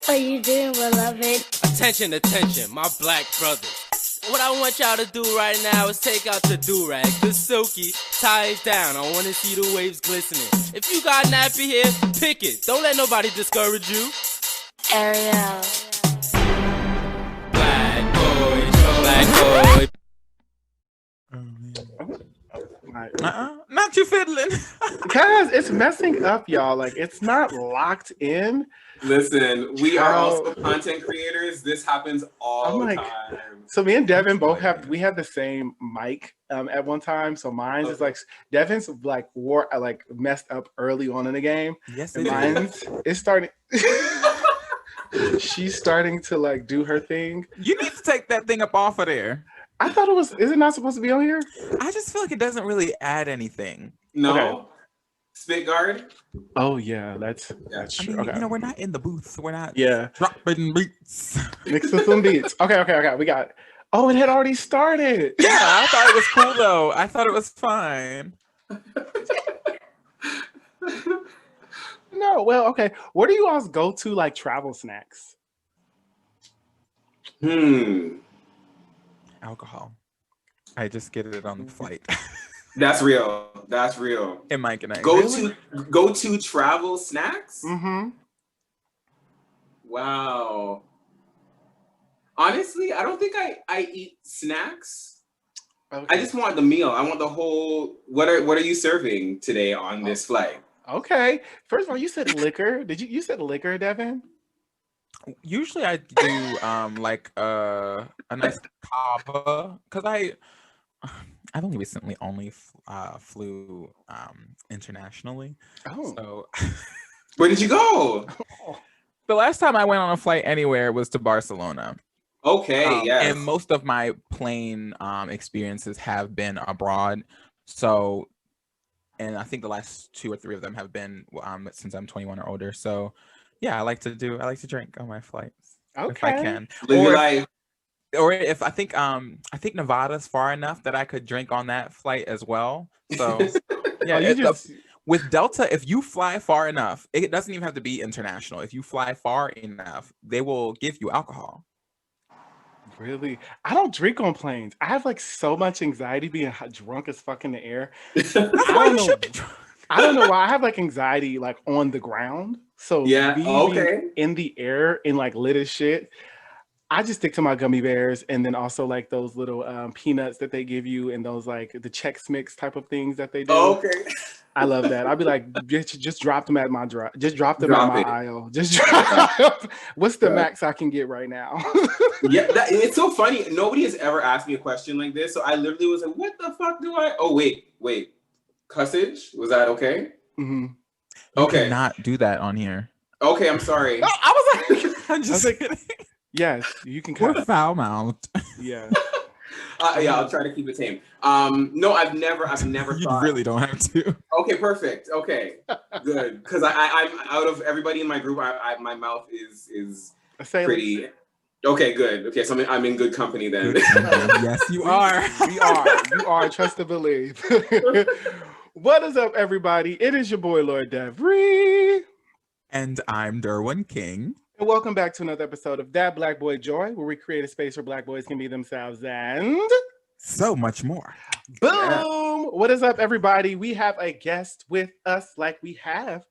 What are you doing, beloved? Attention, attention, my black brothers. What I want y'all to do right now is take out the do-rag, the silky, tie it down. I want to see the waves glistening. If you got nappy hair, pick it. Don't let nobody discourage you. Ariel. Black boy, black boy. Not you fiddling. Guys, it's messing up, y'all. Like, it's not locked in. Listen, we are also content creators. This happens all the time. So me and Devin both have the same mic at one time. So mine's is like Devin's like messed up early on in the game. Yes, and mine's is starting. She's starting to like do her thing. You need to take that thing up off of there. I thought it was. Is it not supposed to be on here? I just feel like it doesn't really add anything. No. Okay. Spit guard. Oh yeah, that's true. I mean, okay. you know, we're not in the booth. We're not. Yeah. Dropping beats. Mixing some beats. Okay. We got. Oh, it had already started. Yeah, I thought it was cool though. I thought it was fine. No, well, okay. Where do you all's go to like travel snacks? Alcohol. I just get it on the flight. That's real. That's real. And Mike and I Go to travel snacks? Mm-hmm. Wow. Honestly, I don't think I eat snacks. Okay. I just want the meal. I want the whole. What are you serving today on this flight? Okay. First of all, you said liquor. You said liquor, Devin? Usually I do like a nice cava because I've only recently flew internationally. Oh. So Where did you go? the last time I went on a flight anywhere was to Barcelona. Okay, yes. And most of my plane experiences have been abroad. So, and I think the last 2 or 3 of them have been since I'm 21 or older. So, yeah, I like to drink on my flights if I can. Or if I think Nevada's far enough that I could drink on that flight as well. So, yeah, with Delta, if you fly far enough, it doesn't even have to be international. If you fly far enough, they will give you alcohol. Really? I don't drink on planes. I have like so much anxiety being drunk as fuck in the air. I don't know why. I have like anxiety like on the ground. So being in the air and like lit as shit, I just stick to my gummy bears and then also like those little peanuts that they give you and those like the Chex Mix type of things that they do. Okay. I love that. I'd be like, just drop them at my just drop them at my aisle. Just drop. What's the max I can get right now? Yeah, it's so funny. Nobody has ever asked me a question like this. So I literally was like, what the fuck do I? Oh, wait. Cussage? Was that okay? Mm-hmm. You cannot do that on here. Okay, I'm sorry. No, I was like, I'm just kidding. Yes, you can. We're foul mouthed. Yeah. Yeah, I'll try to keep it tame. No, I've never You thought. really don't have to. Okay, perfect. Okay, good. Because I'm out of everybody in my group. My mouth is pretty. Okay, good. Okay, so I'm in good company then. Yes, you are. You are. Trust and believe. What is up, everybody? It is your boy lordevery, and I'm derwinking. And welcome back to another episode of That Black Boy Joy, where we create a space where Black boys can be themselves and so much more. Boom! Yeah. What is up, everybody? We have a guest with us like we have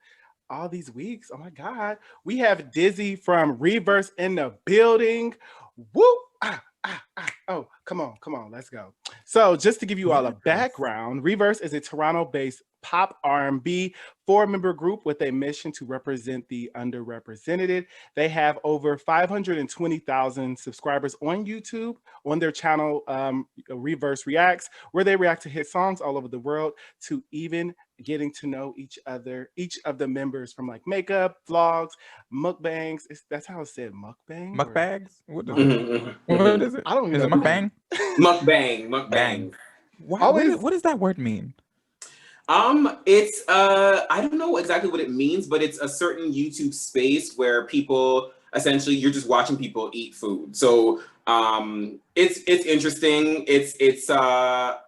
all these weeks. Oh my God. We have Dizzy from rIVerse in the building. Woo! Oh, come on, let's go. So just to give you all a background, rIVerse is a Toronto-based pop R&B 4-member group with a mission to represent the underrepresented. They have over 520,000 subscribers on YouTube on their channel rIVerse Reacts, where they react to hit songs all over the world, to even getting to know each of the members, from like makeup, vlogs, mukbangs. That's how it said, mukbang? Mukbangs? What is it? I don't know. Is it mukbang? Mukbang. What does that word mean? It's I don't know exactly what it means, but it's a certain YouTube space where people essentially you're just watching people eat food. So it's interesting. It's for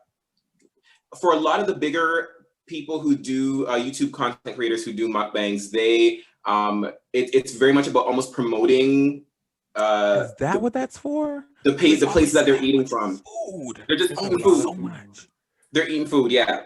a lot of the bigger people who do YouTube content creators who do mukbangs, they it's very much about almost promoting Is that what that's for? the places that they're eating from. Food. They're just It's eating a food. So much. They're eating food, yeah.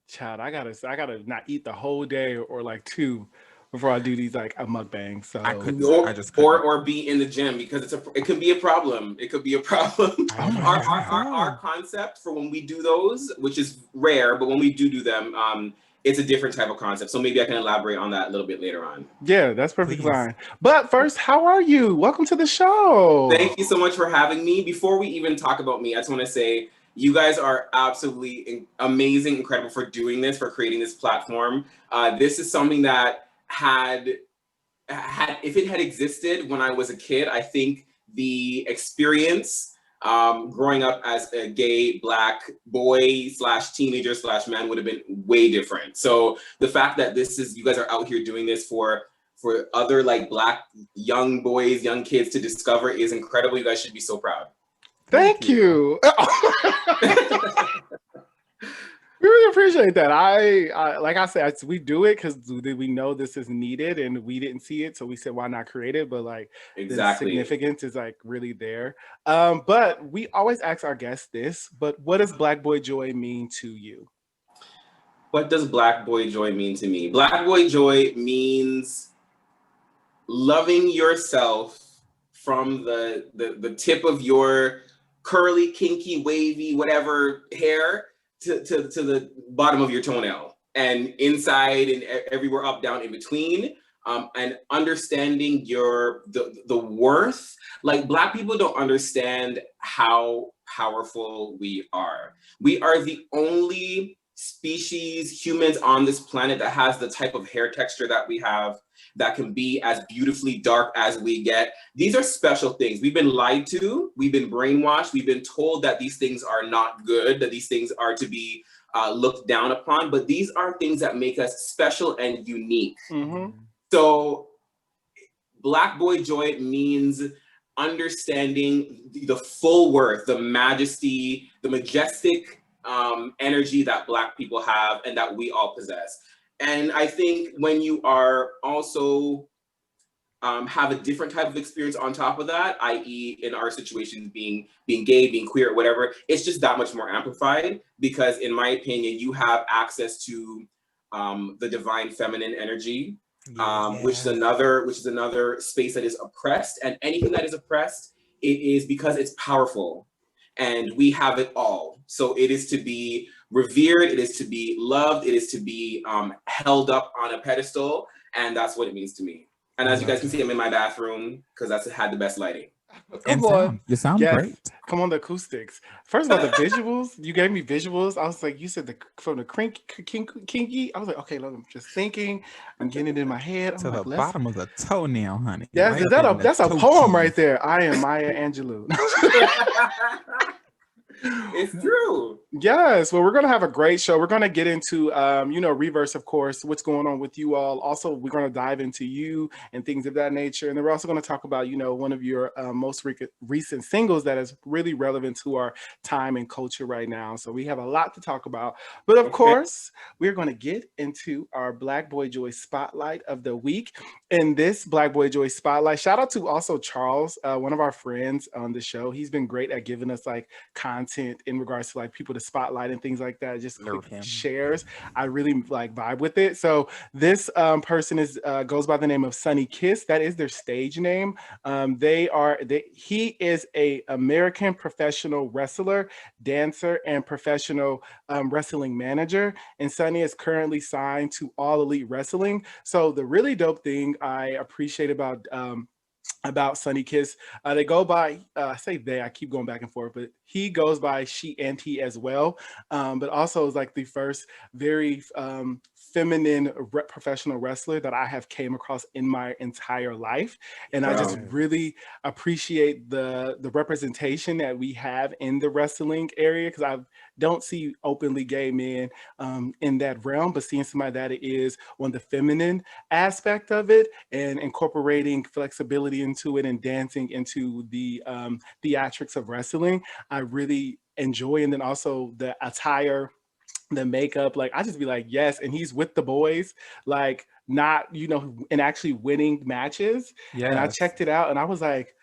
Child, I gotta not eat the whole day or like two before I do these like a mukbang. So I couldn't. Or, I just couldn't. or be in the gym because it could be a problem. It could be a problem. Oh my our, God. our concept for when we do those, which is rare, but when we do them, it's a different type of concept. So maybe I can elaborate on that a little bit later on. yeah, that's perfectly Please. fine. But first, how are you? Welcome to the show. Thank you so much for having me. Before we even talk about me, I just want to say you guys are absolutely amazing, incredible for doing this, for creating this platform. This is something that if it had existed when I was a kid, I think the experience growing up as a gay Black boy / teenager / man would have been way different. So the fact that you guys are out here doing this for other like Black young boys, young kids to discover is incredible. You guys should be so proud. Thank you. We really appreciate that. I like I said, we do it because we know this is needed and we didn't see it, so we said why not create it? But like Exactly. the significance is like really there. But we always ask our guests this. But what does Black Boy Joy mean to you? What does Black Boy Joy mean to me? Black Boy Joy means loving yourself from the tip of your curly, kinky, wavy, whatever hair to the bottom of your toenail and inside and everywhere up, down, in between, and understanding the worth. Like Black people don't understand how powerful we are. We are the only species, humans on this planet that has the type of hair texture that we have, that can be as beautifully dark as we get. These are special things. We've been lied to, we've been brainwashed, we've been told that these things are not good, that these things are to be looked down upon, but these are things that make us special and unique. Mm-hmm. So Black Boy Joy means understanding the full worth, the majesty, the majestic energy that Black people have and that we all possess. And I think when you are also have a different type of experience on top of that, i.e. in our situation being gay, being queer, whatever, it's just that much more amplified because in my opinion, you have access to the divine feminine energy, which is another space that is oppressed, and anything that is oppressed, it is because it's powerful and we have it all. So it is to be revered, it is to be loved, it is to be held up on a pedestal, and that's what it means to me. And as you guys can see, I'm in my bathroom because that's had the best lighting. Come on. You sound Yes. great. Come on, the acoustics. First of all, the visuals, you gave me visuals. I was like, you said from the kinky. I was like, okay, look, I'm just thinking. I'm getting it in my head. I'm To like, the bottom of the toenail, honey. Yes, Right is that in the that's a toe poem cheese. right there. I am Maya Angelou. It's true. Yes, well, we're going to have a great show. We're going to get into, rIVerse, of course, what's going on with you all. Also, we're going to dive into you and things of that nature. And then we're also going to talk about, one of your most recent singles that is really relevant to our time and culture right now. So we have a lot to talk about. But of course, we're going to get into our Black Boy Joy Spotlight of the week. And this Black Boy Joy Spotlight, shout out to also Charles, one of our friends on the show. He's been great at giving us like content in regards to like people to spotlight and things like that. Just quick shares. I really like vibe with it. So this person goes by the name of Sunny Kiss. That is their stage name. He is a American professional wrestler, dancer, and professional wrestling manager. And Sunny is currently signed to All Elite Wrestling. So the really dope thing I appreciate about Sunny Kiss, they go by, I say they, I keep going back and forth, but he goes by she and he as well. But also is like the first very feminine professional wrestler that I have came across in my entire life. And I just really appreciate the representation that we have in the wrestling area, because I don't see openly gay men in that realm, but seeing somebody that is on the feminine aspect of it and incorporating flexibility into it and dancing into the theatrics of wrestling, I really enjoy. And then also the attire, the makeup, like I just be like, yes. And he's with the boys. Like not, and actually winning matches. Yeah. And I checked it out and I was like,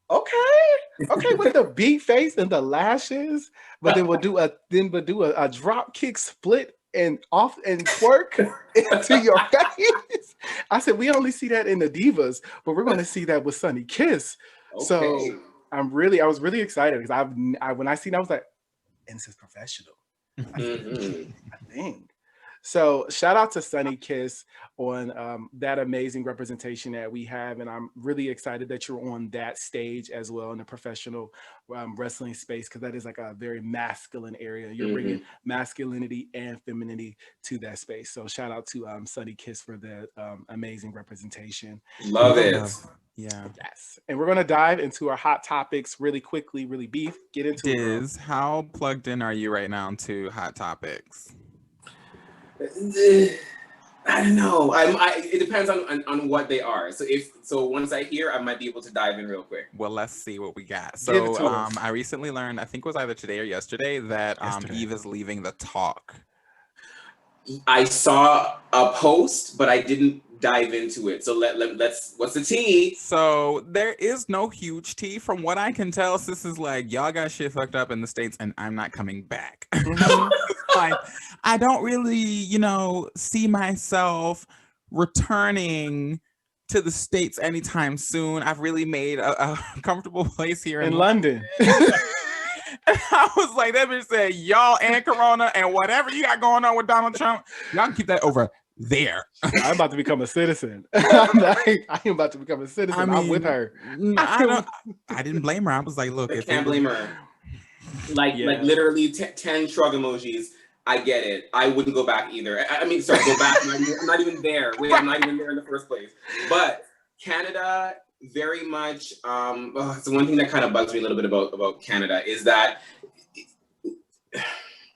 okay, with the beat face and the lashes, but then we'll do a drop kick split and off and twerk into your face. I said we only see that in the divas, but we're going to see that with Sunny Kiss. Okay. So I was really excited because when I seen it, I was like, and this is professional. I think. So shout out to Sunny Kiss on that amazing representation that we have. And I'm really excited that you're on that stage as well in the professional wrestling space, because that is like a very masculine area. You're bringing masculinity and femininity to that space. So shout out to Sunny Kiss for that amazing representation. Love it. Yeah. Yes. And we're going to dive into our hot topics really quickly, really beef. Get into it. Dizz, how plugged in are you right now to hot topics? I don't know. It depends on what they are. So once I hear, I might be able to dive in real quick. Well, let's see what we got. So I recently learned, I think it was either today or yesterday, that Eve is leaving The Talk. I saw a post, but I didn't dive into it. So let's what's the tea? So there is no huge tea. From what I can tell, sis is like, y'all got shit fucked up in the States and I'm not coming back. Like, I don't really, see myself returning to the States anytime soon. I've really made a comfortable place here in London. I was like, that bitch said, y'all and Corona and whatever you got going on with Donald Trump, y'all can keep that over there. I'm about to become a citizen. I am about to become a citizen. I'm with her. I didn't blame her. I was like, look, I can't blame her. Like literally 10 shrug emojis. I get it. I wouldn't go back either. Go back. I'm not even there. Wait, I'm not even there in the first place. But Canada, very much. It's the one thing that kind of bugs me a little bit about Canada is that.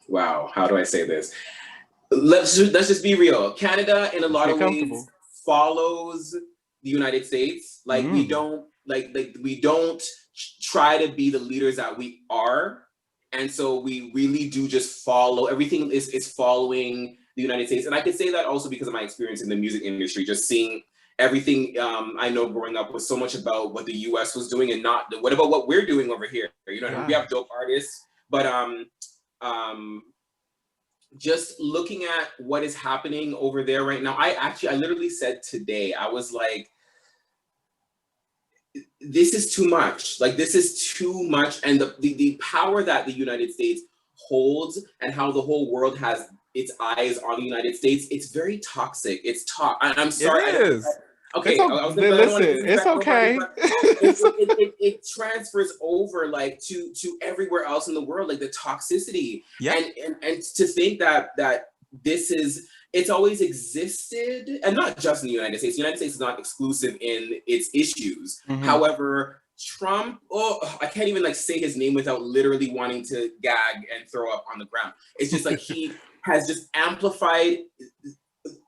Wow, how do I say this? Let's just be real. Canada, in a lot of ways, follows the United States. Like we don't we don't try to be the leaders that we are. And so we really do just follow. Everything is following the United States. And I could say that also because of my experience in the music industry, just seeing everything I know growing up was so much about what the US was doing and not what about what we're doing over here. We have dope artists, but just looking at what is happening over there right now, I literally said today, I was like, this is too much. Like, this is too much. And the power that the United States holds and how the whole world has its eyes on the United States, it's very toxic. It's I'm sorry. It is. Okay, it's okay. It transfers over like to everywhere else in the world, like the toxicity. Yeah. And to think that it's always existed, and not just in the United States. The United States is not exclusive in its issues. However, Trump, I can't even like say his name without literally wanting to gag and throw up on the ground. It's just like he has just amplified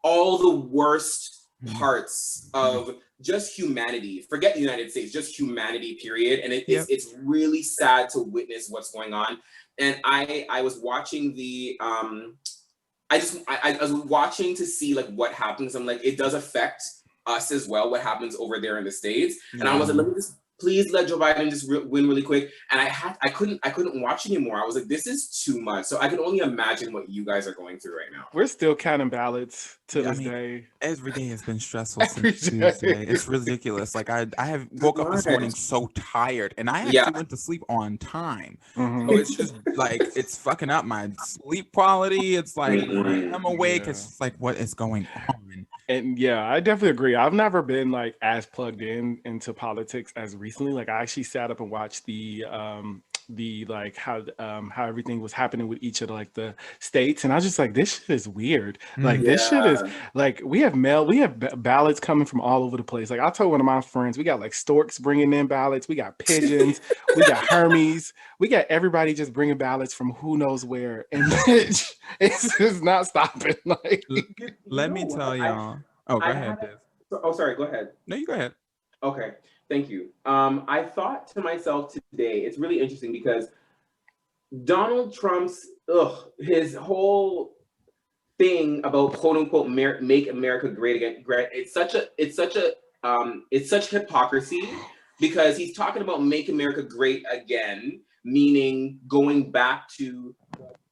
all the worst parts of just humanity. Forget the United States, just humanity, period. And it's really sad to witness what's going on. And I was watching the I was watching to see like what happens. I'm like, it does affect us as well, what happens over there in the States. And I was like, let me just please let Joe Biden just win really quick. And I couldn't watch anymore. I was like, this is too much. So I can only imagine what you guys are going through right now. We're still counting ballots to this day. Every day has been stressful since Tuesday. It's ridiculous. Like I have woke up this morning so tired, and I actually went to sleep on time. So it's just like it's fucking up my sleep quality. It's like when I'm awake, it's just like, what is going on? And I definitely agree. I've never been like as plugged into politics as recently. Like I actually sat up and watched the like how everything was happening with each of the states, and I was just like, this shit is weird. Like this shit is like we have ballots coming from all over the place. Like I told one of my friends, we got like storks bringing in ballots, we got pigeons, we got Hermes, we got everybody just bringing ballots from who knows where, and it's just not stopping. Like, let me tell y'all. Go ahead, Diz. Sorry, go ahead. No, you go ahead. Okay. Thank you. I thought to myself today, it's really interesting because Donald Trump's his whole thing about quote unquote make America great again. It's such hypocrisy because he's talking about make America great again, meaning going back to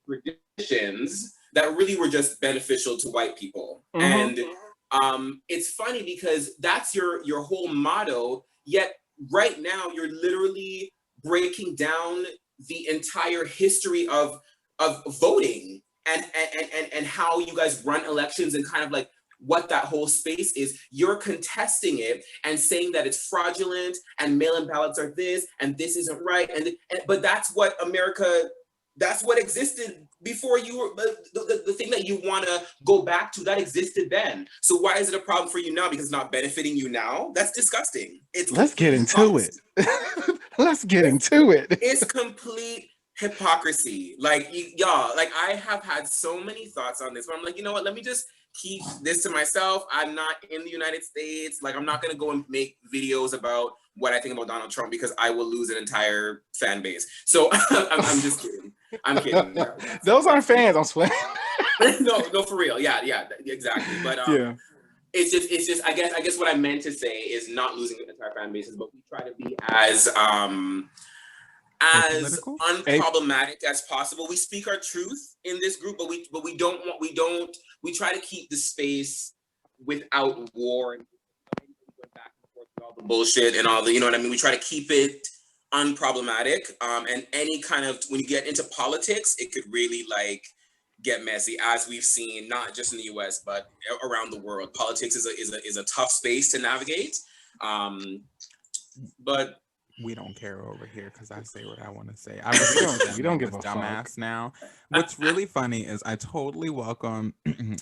traditions that really were just beneficial to white people. And it's funny because that's your whole motto, yet right now you're literally breaking down the entire history of voting and how you guys run elections and kind of like what that whole space is. You're contesting it and saying that it's fraudulent and mail-in ballots are this and this isn't right. But that's what that's what existed before you were the thing that you want to go back to that existed then. So why is it a problem for you now? Because it's not benefiting you now? That's disgusting. Let's get into it. Let's get into it. It's complete hypocrisy. Like y'all, like I have had so many thoughts on this, but I'm like, you know what? Let me just keep this to myself. I'm not in the United States. Like I'm not gonna go and make videos about what I think about Donald Trump because I will lose an entire fan base. So I'm just kidding. I'm kidding. Those aren't fans. I'm swearing. no, for real. Yeah, exactly. But yeah. It's just. I guess what I meant to say is not losing entire fan bases, but we try to be as unproblematic as possible. We speak our truth in this group, but we try to keep the space without war and back and forth with all the bullshit and all the, you know what I mean? We try to keep it unproblematic. And any kind of, when you get into politics, it could really like get messy, as we've seen, not just in the US, but around the world. Politics is a tough space to navigate. But we don't care over here because I say what I want to say. We don't give a dumbass fuck. Now. What's really funny is I totally welcome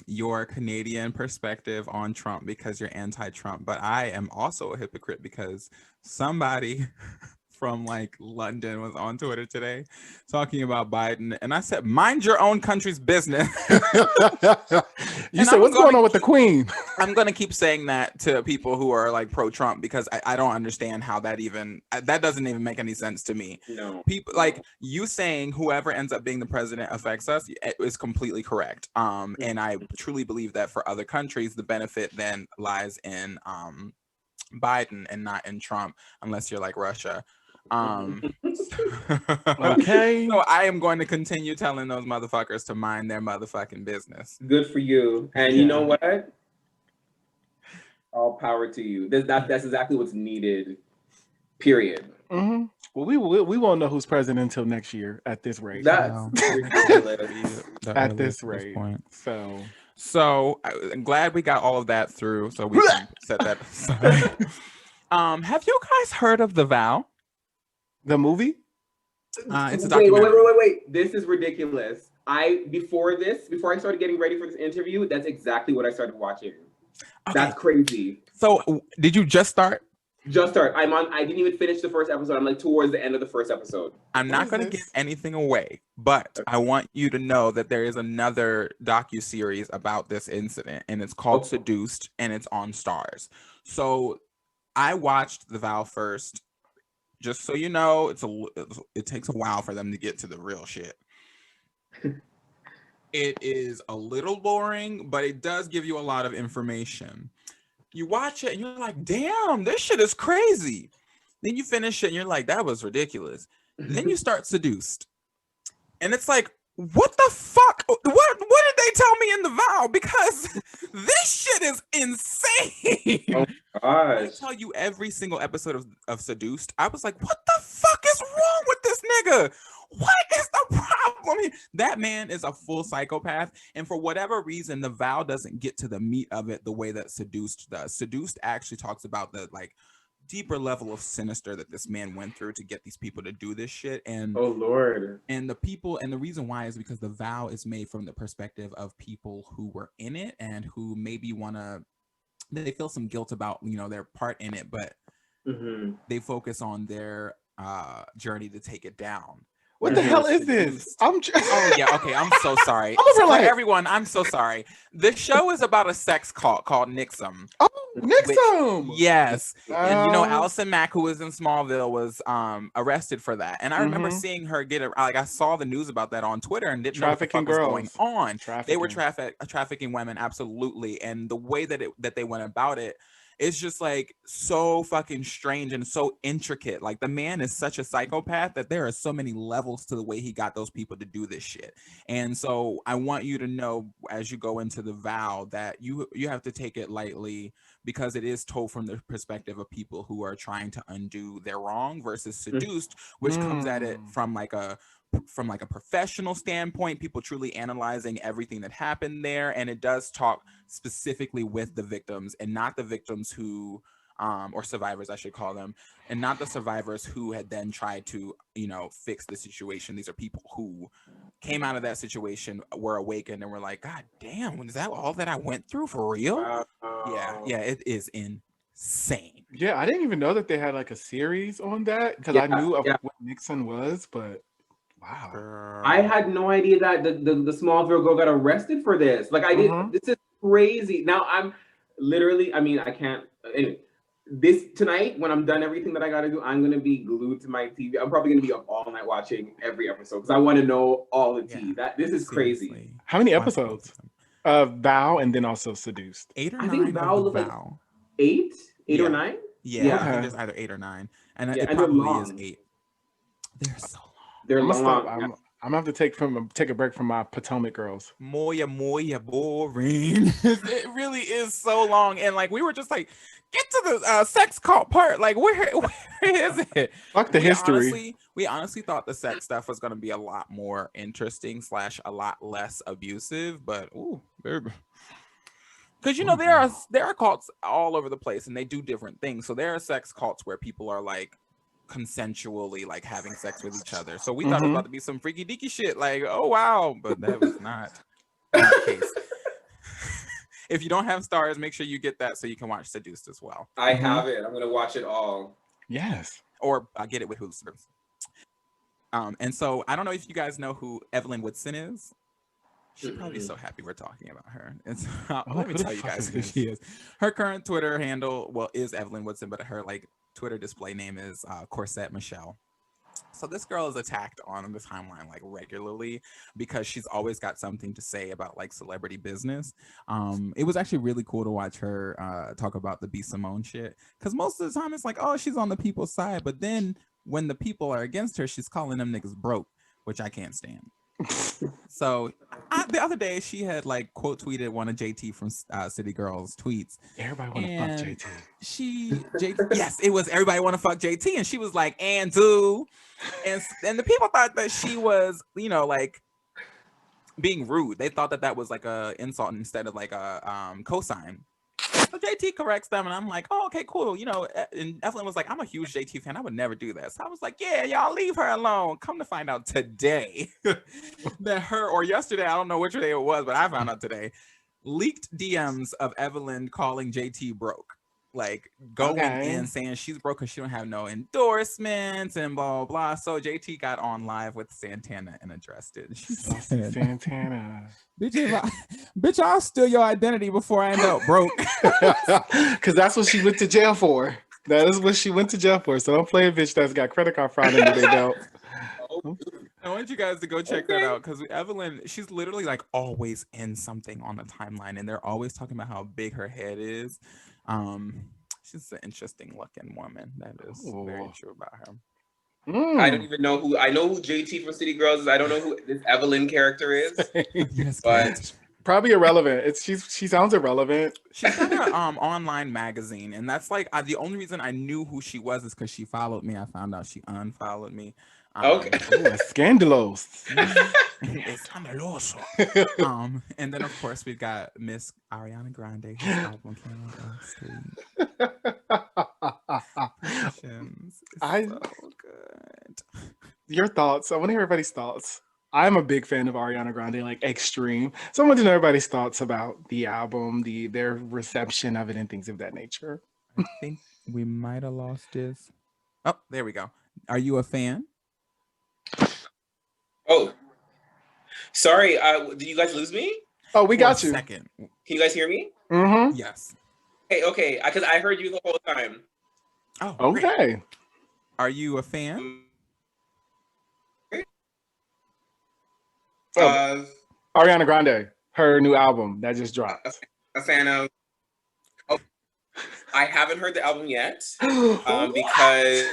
your Canadian perspective on Trump because you're anti-Trump, but I am also a hypocrite because somebody from like London was on Twitter today talking about Biden, and I said, mind your own country's business. You said, what's going on with the Queen? I'm gonna keep saying that to people who are like pro-Trump because I don't understand how that doesn't even make any sense to me. No, people like you saying whoever ends up being the president affects us is completely correct. And I truly believe that for other countries the benefit then lies in Biden and not in Trump, unless you're like Russia. Okay. So I am going to continue telling those motherfuckers to mind their motherfucking business. Good for you. And you know what? All power to you. That's exactly what's needed. Period. Mm-hmm. Well, we won't know who's president until next year at this rate. That's ridiculous. At this rate. Point. So I'm glad we got all of that through, so we can set that aside. Have you guys heard of The Vow? The movie? It's a documentary. Wait. This is ridiculous. Before I started getting ready for this interview, that's exactly what I started watching. Okay. That's crazy. So did you just start? Just start. I didn't even finish the first episode. I'm like towards the end of the first episode. I'm not going to give anything away, but I want you to know that there is another docuseries about this incident, and it's called Seduced, and it's on Stars. So I watched The Vow first. Just so you know, it takes a while for them to get to the real shit. It is a little boring, but it does give you a lot of information. You watch it and you're like, damn, this shit is crazy. Then you finish it and you're like, that was ridiculous. Then you start Seduced. And it's like, what the fuck? What did they tell me in The Vow? Because this shit is insane. Oh I tell you, every single episode of Seduced, I was like, what the fuck is wrong with this nigga? What is the problem here? That man is a full psychopath. And for whatever reason, The Vow doesn't get to the meat of it the way that Seduced does. Seduced actually talks about the like deeper level of sinister that this man went through to get these people to do this shit. And oh Lord. And the reason why is because The Vow is made from the perspective of people who were in it and who maybe they feel some guilt about, their part in it, but they focus on their journey to take it down. What where the he hell was is this? seduced. I'm Oh yeah, okay. I'm so sorry. I'm over So for like- everyone, I'm so sorry. The show is about a sex cult called Nixum. Oh, Nixum. Yes. And you know, Oh. Allison Mack, who was in Smallville, was arrested for that. And I remember Mhm. seeing her get like I saw the news about that on Twitter and didn't know what the Trafficking fuck was going girls. on. They were Trafficking. trafficking women, absolutely. And the way that they went about it is just like so fucking strange and so intricate. Like the man is such a psychopath that there are so many levels to the way he got those people to do this shit. And so I want you to know as you go into the vow that you have to take it lightly, because it is told from the perspective of people who are trying to undo their wrong versus seduced, which comes at it from like a professional standpoint, people truly analyzing everything that happened there. And it does talk specifically with the victims and not the victims who or survivors, I should call them, and not the survivors who had then tried to, fix the situation. These are people who came out of that situation, were awakened, and were like, God damn, is that all that I went through for real? Yeah, it is insane. Yeah, I didn't even know that they had like a series on that because I knew of what Nixon was, but wow. Girl. I had no idea that the Smallville girl got arrested for this. Like I did. This is crazy. Now I'm literally. I mean, I can't. Anyway, this tonight when I'm done everything that I got to do, I'm gonna be glued to my TV. I'm probably gonna be up all night watching every episode because I want to know all the tea. This is crazy. Seriously. How many episodes of Vow and then also Seduced? 8 or 9 I think Vow of the looked Vow. like 8 Yeah. or 9. Yeah, I Okay. think there's either 8 or 9, and Yeah, it and they're probably is long. 8. They're so long. They're I'm gonna long. stop. I'm gonna have to take a break from my Potomac girls. Moya boring. It really is so long, and like we were just like, get to the sex cult part. Like where is it? Fuck the history. We honestly thought the sex stuff was going to be a lot more interesting / a lot less abusive, but ooh, baby. Because there are cults all over the place, and they do different things. So there are sex cults where people are like consensually like having sex with each other. So we thought it was about to be some freaky deaky shit, like, oh wow, but that was not the case. If you don't have Stars, make sure you get that so you can watch Seduced as well. I have it. I'm gonna watch it all. Yes. Or get it with Hulu. And so I don't know if you guys know who Evelyn Woodson is. She's probably so happy we're talking about her. And so, let me tell you guys who she is. Her current Twitter handle, is Evelyn Woodson, but her like Twitter display name is Corset Michelle. So this girl is attacked on the timeline like regularly because she's always got something to say about like celebrity business. It was actually really cool to watch her talk about the B. Simone shit, because most of the time it's like, oh, she's on the people's side, but then when the people are against her, she's calling them niggas broke, which I can't stand. So the other day she had like quote tweeted one of JT from City Girls tweets. Everybody want to fuck JT. Yes, it was everybody want to fuck JT, and she was like, and do, and the people thought that she was, like being rude. They thought that was like a insult instead of like a cosign. So JT corrects them, and I'm like, oh, okay, cool. And Evelyn was like, I'm a huge JT fan. I would never do that. So I was like, yeah, y'all leave her alone. Come to find out today that or yesterday, I don't know which day it was, but I found out today, leaked DMs of Evelyn calling JT broke. Like going in saying she's broke because she don't have no endorsements and blah, blah, blah. So JT got on live with Santana and addressed it. She said, Santana. Bitch, I'll steal your identity before I end up broke. Because that's what she went to jail for. That is what she went to jail for. So don't play a bitch that's got credit card fraud under their belt. I want you guys to go check that out, because Evelyn, she's literally like always in something on the timeline, and they're always talking about how big her head is. She's an interesting looking woman. That is very true about her. I don't even know who. I know who JT from City Girls is. I don't know who this Evelyn character is. Yes, but probably irrelevant. She sounds irrelevant. She's got an online magazine, and that's like the only reason I knew who she was is because she followed me. I found out she unfollowed me. Okay. Scandalous. Scandaloso. And then of course we've got Miss Ariana Grande, whose album came out last week. So good. Your thoughts. I want to hear everybody's thoughts. I'm a big fan of Ariana Grande, like extreme. So I want to know everybody's thoughts about the album, their reception of it, and things of that nature. I think we might have lost this. Oh, there we go. Are you a fan? Oh, sorry. Did you guys lose me? Oh, we For a got you. second. Can you guys hear me? Mm-hmm. Yes. Okay. Because I heard you the whole time. Oh, great. Okay. Are you a fan? Oh, Ariana Grande, her new album that just dropped. A fan of. Oh, I haven't heard the album yet because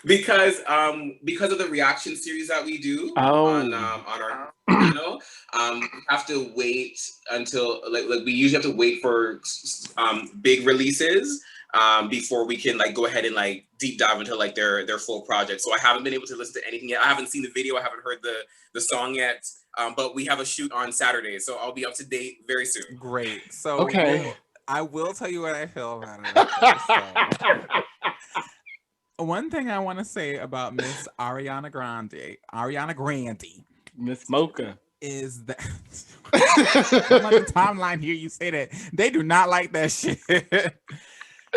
because of the reaction series that we do on our channel. We have to wait until like we usually have to wait for big releases before we can like go ahead and like deep dive into like their full project. So I haven't been able to listen to anything yet. I haven't seen the video. I haven't heard the song yet. But we have a shoot on Saturday, so I'll be up to date very soon. Great. So Okay. I will tell you what I feel about it. So. One thing I want to say about Miss Ariana Grande, Miss Mocha, is that I'm on the timeline here. You say that they do not like that shit.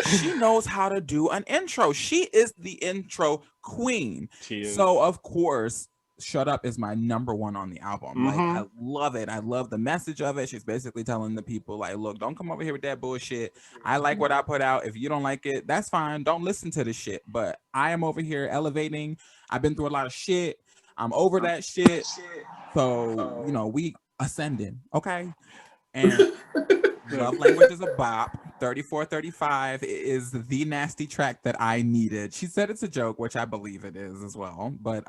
She knows how to do an intro. She is the intro queen. She is. So of course, Shut Up is my #1 on the album. Mhm. Like I love it. I love the message of it. She's basically telling the people like, look, don't come over here with that bullshit. I like what I put out. If you don't like it, that's fine. Don't listen to the shit. But I am over here elevating. I've been through a lot of shit. I'm over that shit. So, you know, we ascending. Okay. And Love Language is a bop. 3435 is the nasty track that I needed. She said it's a joke, which I believe it is as well. But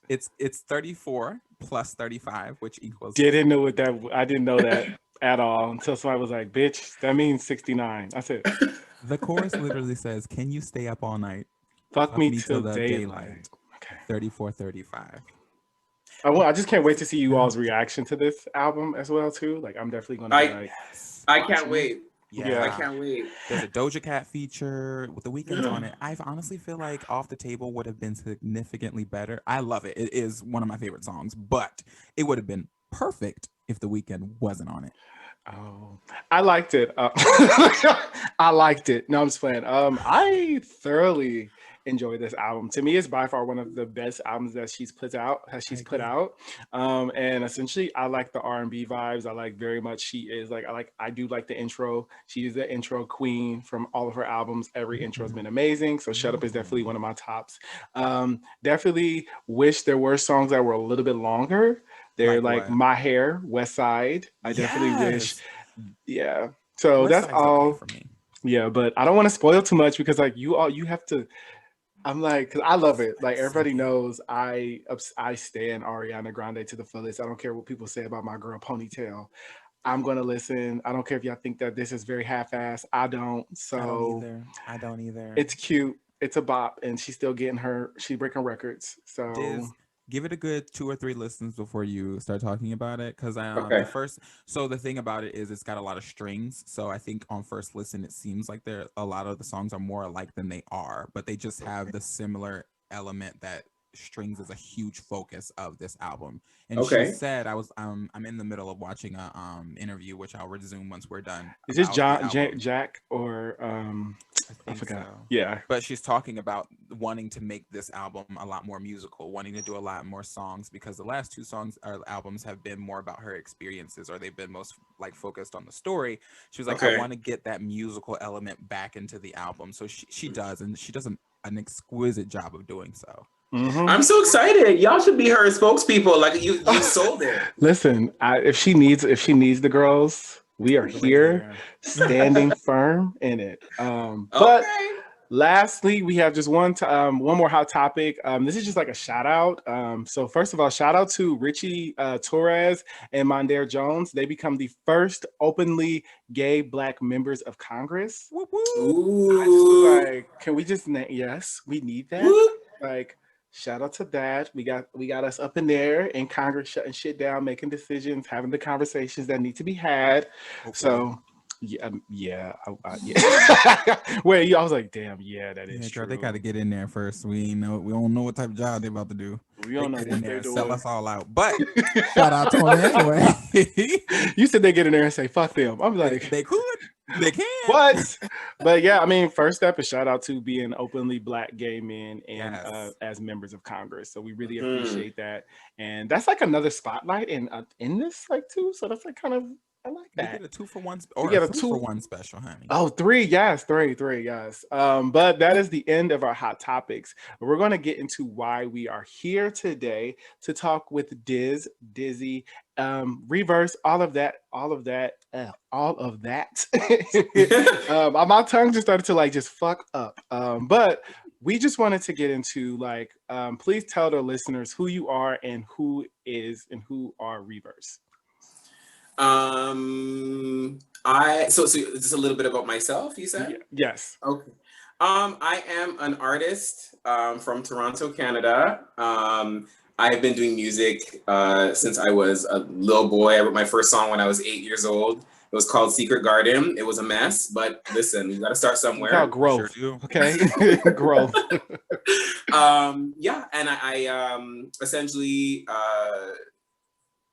it's 34 plus 35, which equals. Didn't know what that. I didn't know that at all until somebody was like, "Bitch, that means 69." I said, The chorus literally says, "Can you stay up all night? "Fuck me till the daylight." Okay. 3435. I just can't wait to see you all's reaction to this album as well too. Like I'm definitely going to be like, I can't wait. Yeah. I can't wait. There's a Doja Cat feature with the Weeknd on it. I honestly feel like Off the Table would have been significantly better. I love it. It is one of my favorite songs, but it would have been perfect if the Weeknd wasn't on it. Oh, I liked it. I liked it. No, I'm just playing. I thoroughly enjoy this album. To me, it's by far one of the best albums that she's put out. And essentially, I like the R&B vibes. I like very much. She is like I do like the intro. She is the intro queen from all of her albums. Every intro has been amazing. So Shut Up is definitely one of my tops. Definitely wish there were songs that were a little bit longer. They're like My Hair, West Side. I definitely wish. Yeah. So West that's Side's all okay for me. Yeah, but I don't want to spoil too much because like you have to. I'm like, because I love it. Like everybody knows, I stand Ariana Grande to the fullest. I don't care what people say about my girl Ponytail. I'm gonna listen. I don't care if y'all think that this is very half-assed. I don't. So I don't either. It's cute. It's a bop, and she's still she's breaking records. So Dizz, give it a good 2 or 3 listens before you start talking about it, because the thing about it is it's got a lot of strings. So I think on first listen it seems like a lot of the songs are more alike than they are, but they just have the similar element that strings is a huge focus of this album. And she said, I'm in the middle of watching a interview, which I'll resume once we're done. Is this Jack or I forgot. So. Yeah. But she's talking about wanting to make this album a lot more musical, wanting to do a lot more songs, because the last 2 songs or albums have been more about her experiences, or they've been most like focused on the story. She was like, I want to get that musical element back into the album. So she does, and she does an exquisite job of doing so. Mm-hmm. I'm so excited. Y'all should be her spokespeople. Like you sold it. Listen, if she needs the girls, we are here, standing firm in it. But lastly, we have just one more hot topic. This is just like a shout out. So first of all, shout out to Richie Torres and Mondaire Jones. They become the first openly gay Black members of Congress. Whoop, whoop. Ooh. Like, can we just yes, we need that. Whoop. Like, shout out to that. We got us up in there in Congress, shutting shit down, making decisions, having the conversations that need to be had. Okay. So yeah. Wait, I was like, damn, yeah, that is true. Girl, they got to get in there first. We don't know what type of job they're about to do. We don't know what they're doing. Sell us all out. But shout out to them anyway. You said they get in there and say fuck them. I'm like, they could. They can. But yeah, I mean, first step is shout out to being openly Black gay men and Yes. as members of Congress. So we really Mhm. appreciate that, and that's like another spotlight in this like too. So that's like kind of I like We that. get a 2-for-1 We or get a a 3-for-1 special, honey. Oh, three, yes, three, yes. But that is the end of our hot topics. We're going to get into why we are here today to talk with Dizz, Dizzy, rIVerse, all of that. My tongue just started to like just fuck up. But we just wanted to get into like, please tell the listeners who you are and who are rIVerse. So just a little bit about myself, you said? Yes. Okay. I am an artist from Toronto, Canada. I've been doing music since I was a little boy. I wrote my first song when I was 8 years old. It was called Secret Garden. It was a mess, but listen, you got to start somewhere. About growth, Sure do. okay? Growth. Yeah, and I essentially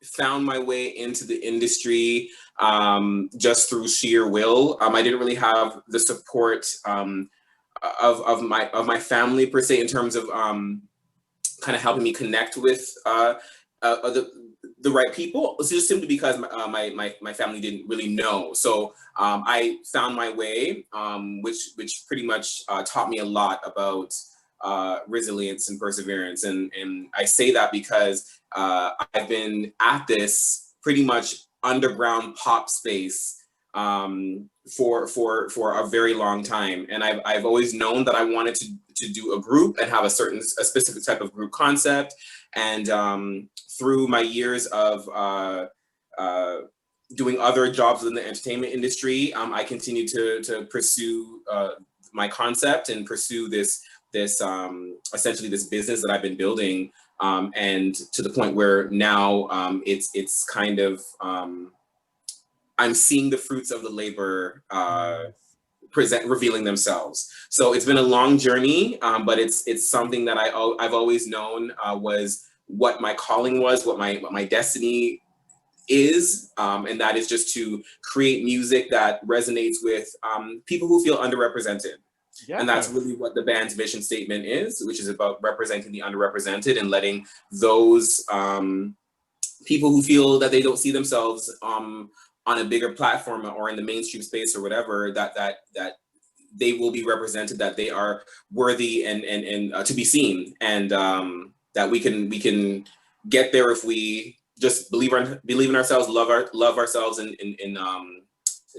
found my way into the industry just through sheer will. I didn't really have the support of my family per se in terms of kind of helping me connect with the right people. It's just simply because my family didn't really know. So I found my way, which pretty much taught me a lot about resilience and perseverance. And I say that because I've been at this pretty much underground pop space for a very long time, and I've always known that I wanted to do a group and have a specific type of group concept. And through my years of doing other jobs within the entertainment industry, I continue to pursue my concept and pursue this essentially this business that I've been building, and to the point where now it's kind of I'm seeing the fruits of the labor revealing themselves. So it's been a long journey, but it's something that I've always known was what my calling was, what my destiny is, and that is just to create music that resonates with people who feel underrepresented. Yeah. And that's really what the band's vision statement is, which is about representing the underrepresented and letting those people who feel that they don't see themselves on a bigger platform or in the mainstream space or whatever, that they will be represented, that they are worthy and to be seen, and that we can get there if we just believe in ourselves, love ourselves, and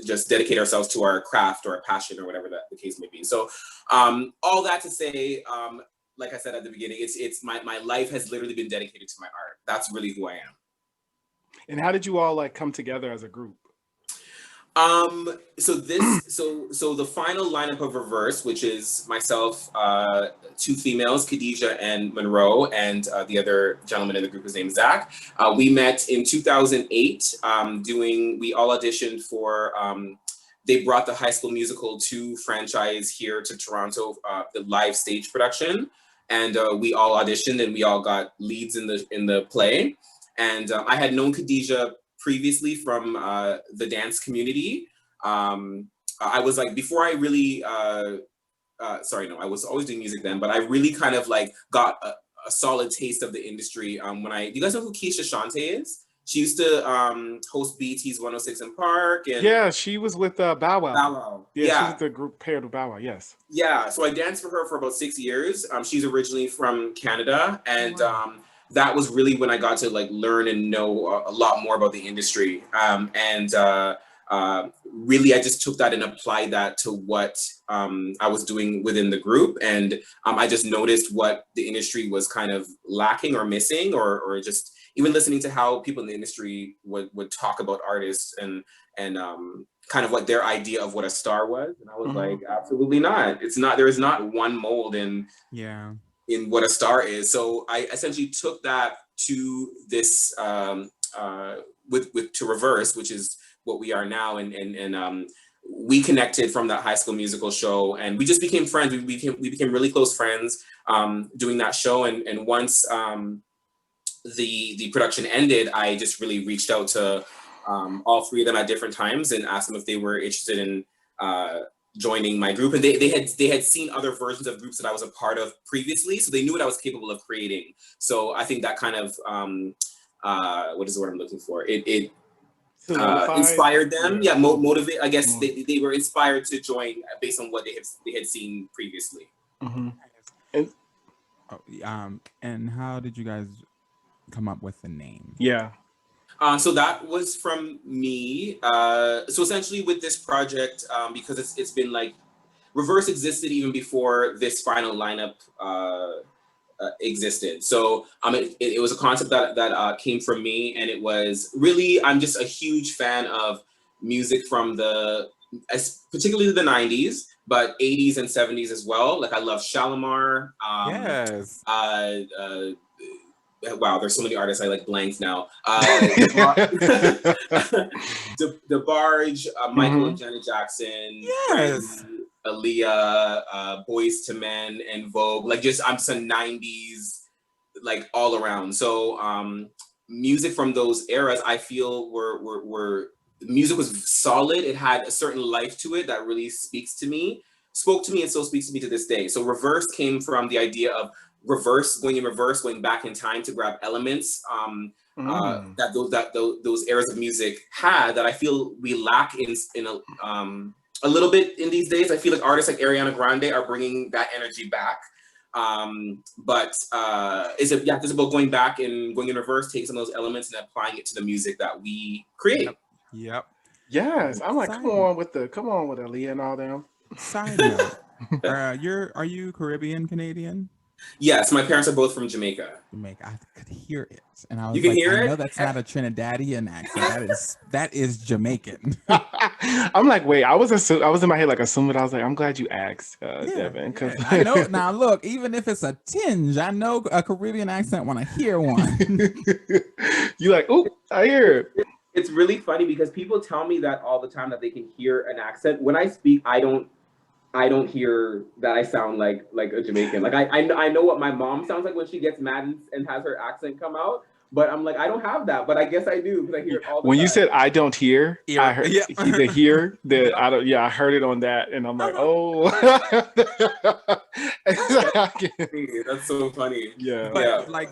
just dedicate ourselves to our craft or our passion or whatever that the case may be. So all that to say, like I said at the beginning, it's my life has literally been dedicated to my art. That's really who I am. And how did you all like come together as a group? So the final lineup of rIVerse, which is myself, two females, Khadijah and Monroe, and the other gentleman in the group, his name is Zach. We met in 2008 we all auditioned for, they brought the High School Musical 2 franchise here to Toronto, the live stage production. And we all auditioned and we all got leads in the play. And I had known Khadijah previously from the dance community. I was like, before I really, I was always doing music then, but I really kind of like got a solid taste of the industry. Do you guys know who Keisha Shante is? She used to host BT's 106 in Park. And yeah, she was with Bow Wow. Bow Wow. Yeah, she was the group paired with Bow Wow, yes. Yeah, so I danced for her for about 6 years. She's originally from Canada, and that was really when I got to like learn and know a lot more about the industry. Really, I just took that and applied that to what I was doing within the group. And I just noticed what the industry was kind of lacking or missing, or just even listening to how people in the industry would talk about artists and kind of what their idea of what a star was. And I was like, absolutely not. It's not, there is not one mold in what a star is. So I essentially took that to this, to rIVerse, which is what we are now. And we connected from that High School Musical show, and we just became friends. We became really close friends doing that show. And once the production ended, I just really reached out to all three of them at different times and asked them if they were interested in joining my group, and they had seen other versions of groups that I was a part of previously, so they knew what I was capable of creating. So I think that kind of what is the word I'm looking for? It inspired them. Yeah, motivate. I guess they were inspired to join based on what they had seen previously. Mm-hmm. And how did you guys come up with the name? Yeah. So that was from me. So essentially with this project, because it's been like, rIVerse existed even before this final lineup existed. So it was a concept that came from me, and it was really, I'm just a huge fan of music from particularly the 90s, but 80s and 70s as well. Like I love Shalimar. Yes. Wow, there's so many artists I like blanked now. DeBarge, Michael and Janet Jackson, Yes. Brandy, Aaliyah, Boys to Men, and Vogue. Like just I'm some 90s, like all around. So music from those eras, I feel were music was solid. It had a certain life to it that really spoke to me, and still speaks to me to this day. So rIVerse came from the idea of going back in time to grab elements that those eras of music had, that I feel we lack in a little bit in these days. I feel like artists like Ariana Grande are bringing that energy back. But it's about going back and going in reverse, taking some of those elements and applying it to the music that we create. Yep. Yes, I'm like, come on with Aaliyah and all them. Side note, are you Caribbean Canadian? Yes, my parents are both from Jamaica. I could hear it, and I was I know that's not a Trinidadian accent. That is Jamaican. I'm like, wait, I was in my head like assuming. I was like, I'm glad you asked, Devin, because I know. Now look, even if it's a tinge, I know a Caribbean accent when I hear one. You like, oh, I hear it. It's really funny because people tell me that all the time, that they can hear an accent. When I speak, I don't hear that I sound like a Jamaican. Like I know what my mom sounds like when she gets mad and has her accent come out, but I'm like, I don't have that, but I guess I do because I hear it all the time. When you said I don't hear, I heard I don't. Yeah, I heard it on that, and I'm like, oh, that's so funny. Yeah, but like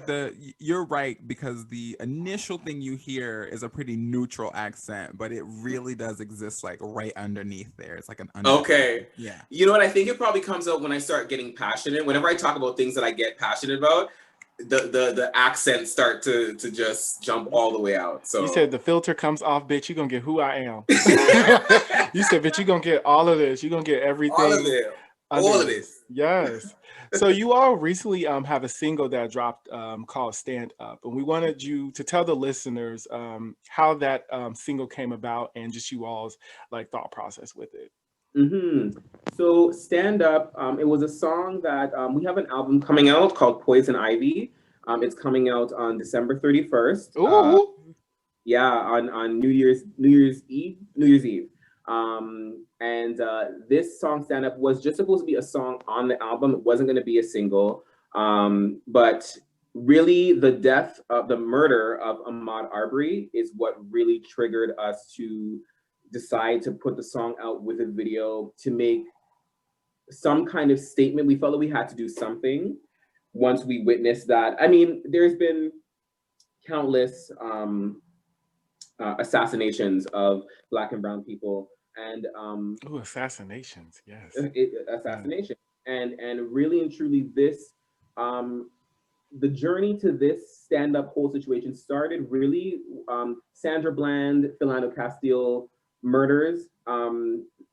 you're right, because the initial thing you hear is a pretty neutral accent, but it really does exist like right underneath there. It's like an okay. Yeah. You know what? I think it probably comes out when I start getting passionate. Whenever I talk about things that I get passionate about, the accents start to just jump all the way out. So you said the filter comes off, bitch. You're gonna get who I am. You said, bitch, you're gonna get all of this. You're gonna get everything. All of this. Yes. So you all recently have a single that dropped called Stand Up, and we wanted you to tell the listeners how that single came about and just you all's like thought process with it. Mm-hmm. So Stand Up, it was a song that we have an album coming out called Poison Ivy. It's coming out on December 31st. Ooh. On New Year's Eve. And this song Stand Up was just supposed to be a song on the album. It wasn't going to be a single. But really the murder of Ahmaud Arbery is what really triggered us to decide to put the song out with a video to make some kind of statement. We felt that we had to do something once we witnessed that. I mean, there's been countless assassinations of Black and brown people, and assassinations, yes. Assassination. And really and truly this the journey to this stand-up whole situation started really Sandra Bland, Philando Castile murders.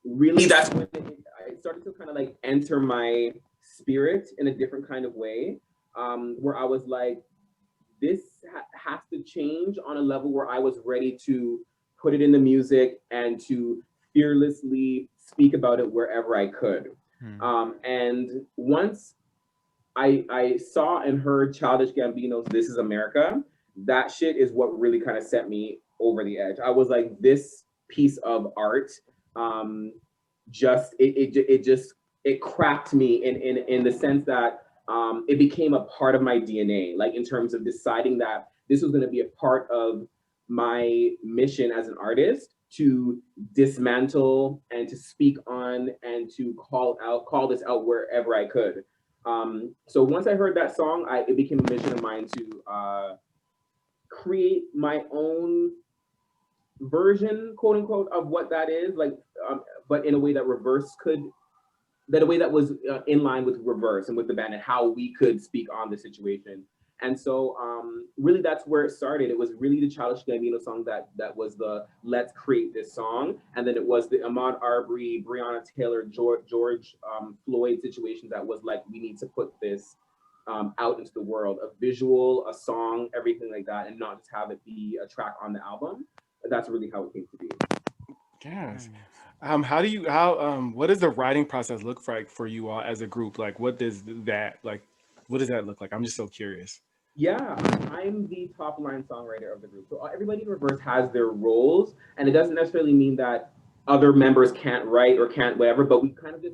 Really that's when it started to kind of like enter my spirit in a different kind of way, where I was like, this has to change on a level where I was ready to put it in the music and to fearlessly speak about it wherever I could. And once I saw and heard Childish Gambino's This Is America, that shit is what really kind of set me over the edge. I was like, this piece of art it cracked me in the sense that it became a part of my DNA, like in terms of deciding that this was going to be a part of my mission as an artist to dismantle and to speak on and to call this out wherever I could. So once I heard that song, it became a mission of mine to create my own version, quote unquote, of what that is, like, but in a way that a way that was in line with rIVerse and with the band and how we could speak on the situation. And so really that's where it started. It was really the Childish Gambino song that was the let's create this song. And then it was the Ahmaud Arbery, Breonna Taylor, George Floyd situation that was like, we need to put this out into the world, a visual, a song, everything like that, and not just have it be a track on the album. That's really how it came to be. Yes. What does the writing process look like for you all as a group? Like, what does that look like? I'm just so curious. Yeah, I'm the top line songwriter of the group. So everybody in rIVerse has their roles, and it doesn't necessarily mean that other members can't write or can't whatever, but we kind of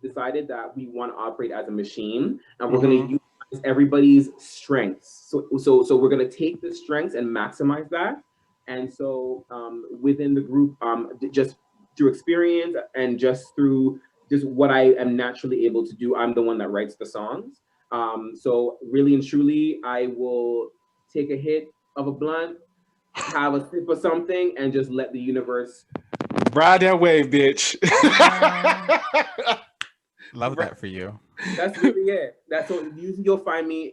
decided that we want to operate as a machine, and we're going to use everybody's strengths. So we're going to take the strengths and maximize that. And so within the group, just through experience and just through just what I am naturally able to do, I'm the one that writes the songs. So really and truly, I will take a hit of a blunt, have a sip of something, and just let the universe ride that wave, bitch. Love that for you. That's really it. That's what usually you'll find me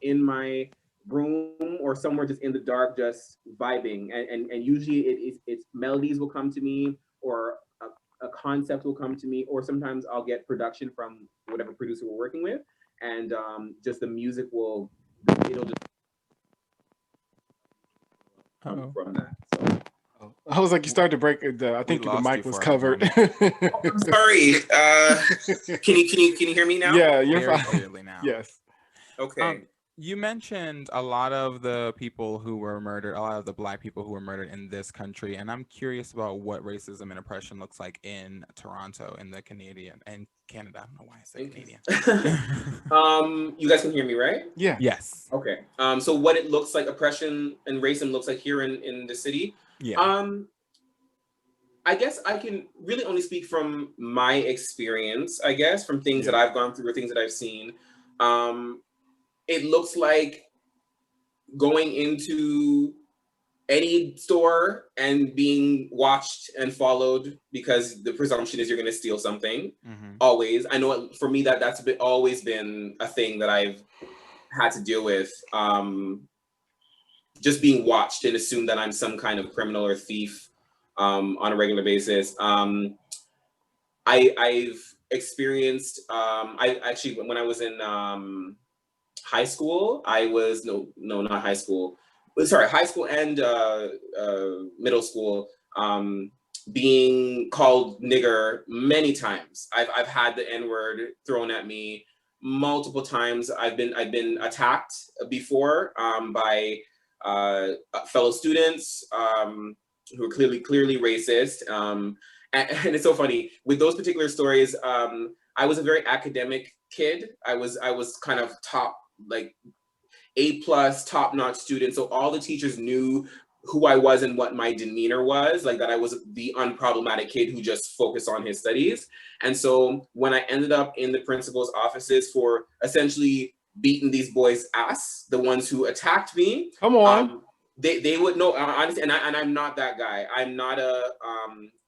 in my room or somewhere just in the dark, just vibing. And usually it's melodies will come to me, or a concept will come to me, or sometimes I'll get production from whatever producer we're working with, and just the music it'll just come from that. So. I was like, you started to break the. I think the mic was covered. I'm sorry. Can you hear me now? Yeah, you're very fine. clearly now. Yes. Okay. You mentioned a lot of the people who were murdered, a lot of the Black people who were murdered in this country, and I'm curious about what racism and oppression looks like in Toronto, in the Canadian and Canada. I don't know why I said Canadian. You guys can hear me, right? Yeah. Yes. Okay. So what it looks like, oppression and racism looks like here in the city. Yeah. I guess I can really only speak from my experience, I guess, from things that I've gone through or things that I've seen. It looks like going into any store and being watched and followed, because the presumption is you're going to steal something. Always. I know for me that's always been a thing that I've had to deal with. Just being watched and assumed that I'm some kind of criminal or thief on a regular basis. I've experienced, I actually, when I was in high school, not high school. Sorry, high school and middle school, being called nigger many times. I've had the N-word thrown at me multiple times. I've been attacked before by fellow students who are clearly racist. And it's so funny with those particular stories. I was a very academic kid. I was kind of top, like A+, top-notch student. So all the teachers knew who I was and what my demeanor was, like that I was the unproblematic kid who just focused on his studies. And so when I ended up in the principal's offices for essentially beating these boys' ass, the ones who attacked me. Come on. They would know, honestly, and I'm not that guy. I'm not a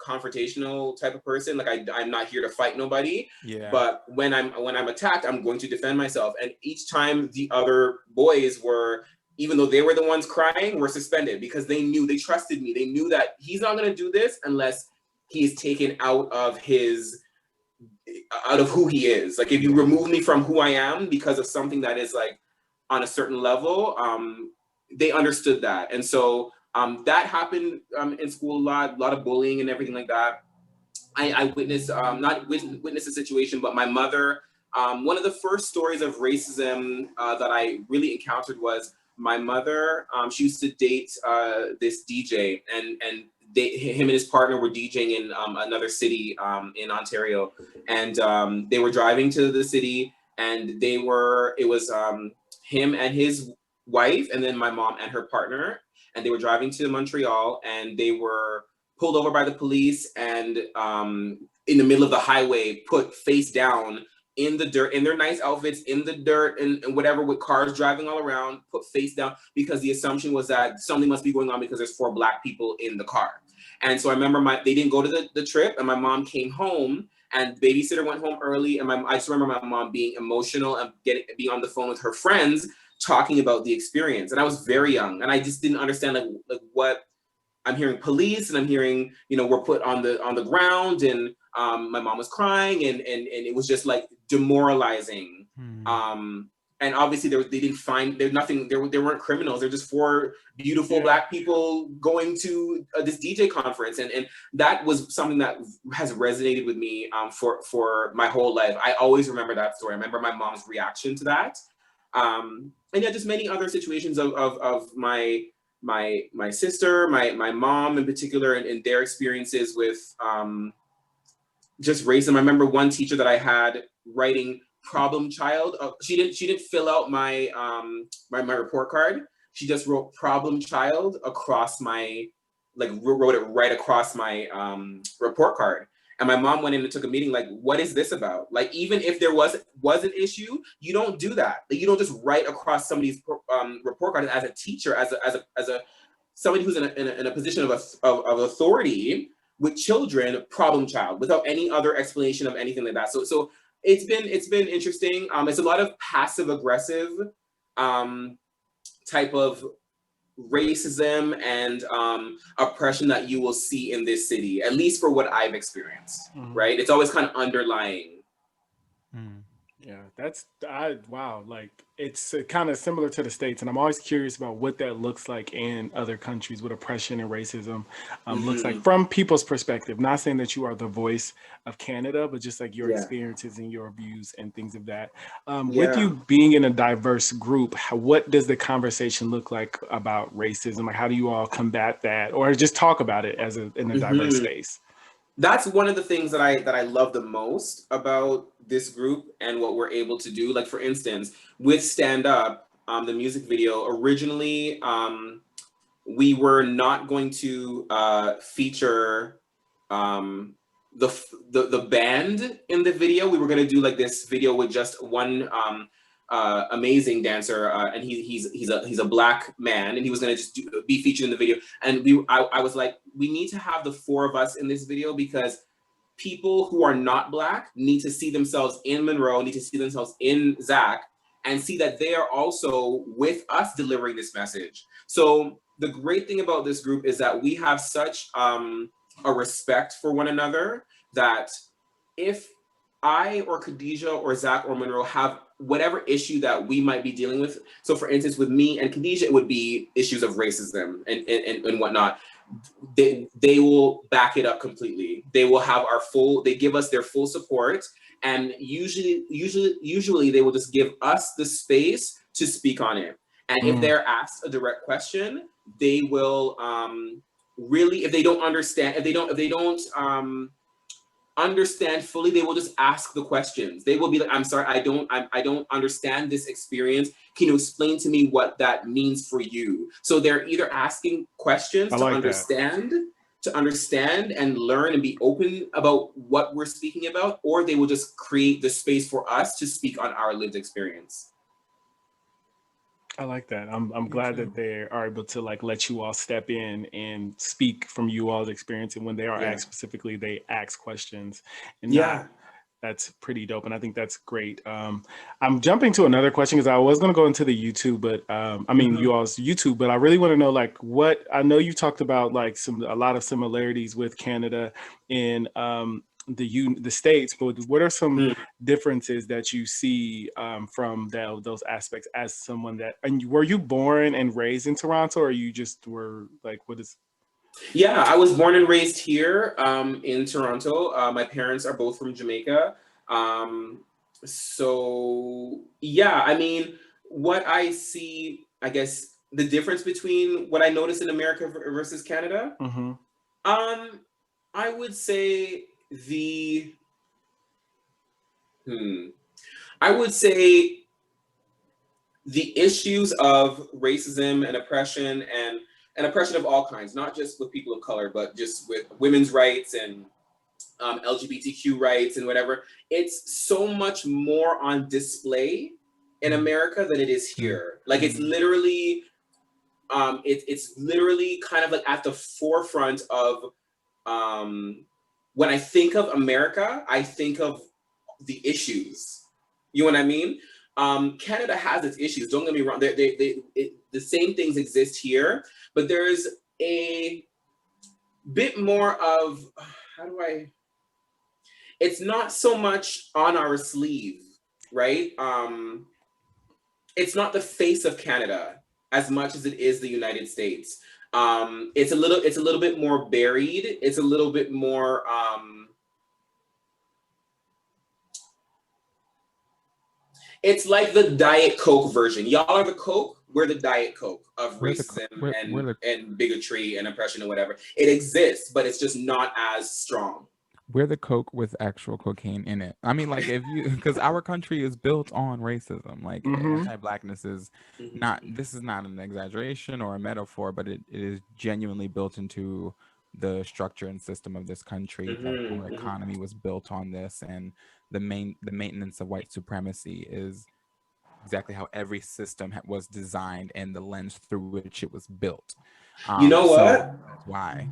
confrontational type of person. Like I'm not here to fight nobody. Yeah. But when I'm attacked, I'm going to defend myself. And each time the other boys were, even though they were the ones crying, were suspended because they trusted me. They knew that he's not going to do this unless he is taken out of who he is. Like if you remove me from who I am because of something that is like on a certain level, they understood that. And so that happened in school a lot of bullying and everything like that. I witnessed, not witnessed a situation, but my mother, one of the first stories of racism that I really encountered was my mother. She used to date this DJ, and him and his partner were DJing in another city in Ontario, and they were driving to the city, and it was him and his wife and then my mom and her partner, and they were driving to Montreal, and they were pulled over by the police, and in the middle of the highway, put face down in the dirt, in their nice outfits, in the dirt and whatever, with cars driving all around, put face down, because the assumption was that something must be going on because there's 4 Black people in the car. And so I remember they didn't go to the trip, and my mom came home, and the babysitter went home early, and I just remember my mom being emotional and being on the phone with her friends talking about the experience. And I was very young, and I just didn't understand like what I'm hearing. Police, and I'm hearing, we're put on the ground, and my mom was crying, and it was just like demoralizing. And obviously they didn't find, there weren't criminals. They're just 4 beautiful Black people going to this DJ conference. And that was something that has resonated with me for my whole life. I always remember that story. I remember my mom's reaction to that. And yeah, just many other situations of my sister, my mom in particular, and their experiences with just racism. I remember one teacher that I had writing problem child. She didn't fill out my my report card. She just wrote problem child across my, wrote it right across my report card. And my mom went in and took a meeting, like, what is this about? Like, even if there was an issue, you don't do that. Like, you don't just write across somebody's report card as a teacher, as a somebody who's in a position of authority with children, problem child, without any other explanation of anything like that. So it's been interesting. It's a lot of passive aggressive type of racism and oppression that you will see in this city, at least for what I've experienced. Right? It's always kind of underlying. Yeah, wow. Like, it's kind of similar to the States, and I'm always curious about what that looks like in other countries, what oppression and racism looks like from people's perspective. Not saying that you are the voice of Canada, but just like your experiences and your views and things of that. With you being in a diverse group, what does the conversation look like about racism? Like, how do you all combat that, or just talk about it in a diverse space? That's one of the things that I love the most about this group and what we're able to do. Like, for instance, with Stand Up, the music video, originally we were not going to feature the band in the video. We were going to do like this video with just one amazing dancer, and he's a Black man, and he was going to just be featured in the video. And I was like, we need to have the 4 of us in this video, because people who are not Black need to see themselves in Monroe, need to see themselves in Zach, and see that they are also with us delivering this message. So the great thing about this group is that we have such a respect for one another, that if I or Khadijah or Zach or Monroe have whatever issue that we might be dealing with. So for instance, with me and Khadijah, it would be issues of racism and whatnot. They will back it up completely. They will have they give us their full support. And usually they will just give us the space to speak on it. And if they're asked a direct question, they will really, if they don't understand fully, they will just ask the questions. They will be like, I'm sorry, I don't understand this experience. Can you explain to me what that means for you? So they're either asking questions to understand and learn and be open about what we're speaking about, or they will just create the space for us to speak on our lived experience. I like that. I'm glad that they are able to like let you all step in and speak from you all's experience. And when they are asked specifically, they ask questions. And that's pretty dope. And I think that's great. I'm jumping to another question because I was going to go into the YouTube, but you all's YouTube, but I really want to know like I know you talked about like a lot of similarities with Canada in the States, but what are some differences that you see from those aspects as someone and were you born and raised in Toronto, or you just were like, what is? Yeah, I was born and raised here in Toronto. My parents are both from Jamaica. So yeah, I mean, what I see, I guess the difference between what I noticed in America versus Canada, I would say I would say the issues of racism and oppression and oppression of all kinds, not just with people of color, but just with women's rights and LGBTQ rights and whatever. It's so much more on display in America than it is here. Like it's literally, it's literally kind of like at the forefront of, when I think of America, I think of the issues. You know what I mean? Canada has its issues. Don't get me wrong. The same things exist here, but there's a bit more of, it's not so much on our sleeve, right? It's not the face of Canada as much as it is the United States. It's a little bit more buried. It's a little bit more, it's like the Diet Coke version. Y'all are the Coke, we're the Diet Coke of racism and bigotry and oppression and whatever. It exists, but it's just not as strong. We're the Coke with actual cocaine in it. I mean, like if you, because our country is built on racism. Like anti-blackness is not, this is not an exaggeration or a metaphor, but it is genuinely built into the structure and system of this country. The whole economy was built on this, and the maintenance of white supremacy is exactly how every system was designed and the lens through which it was built. You know what? So that's why.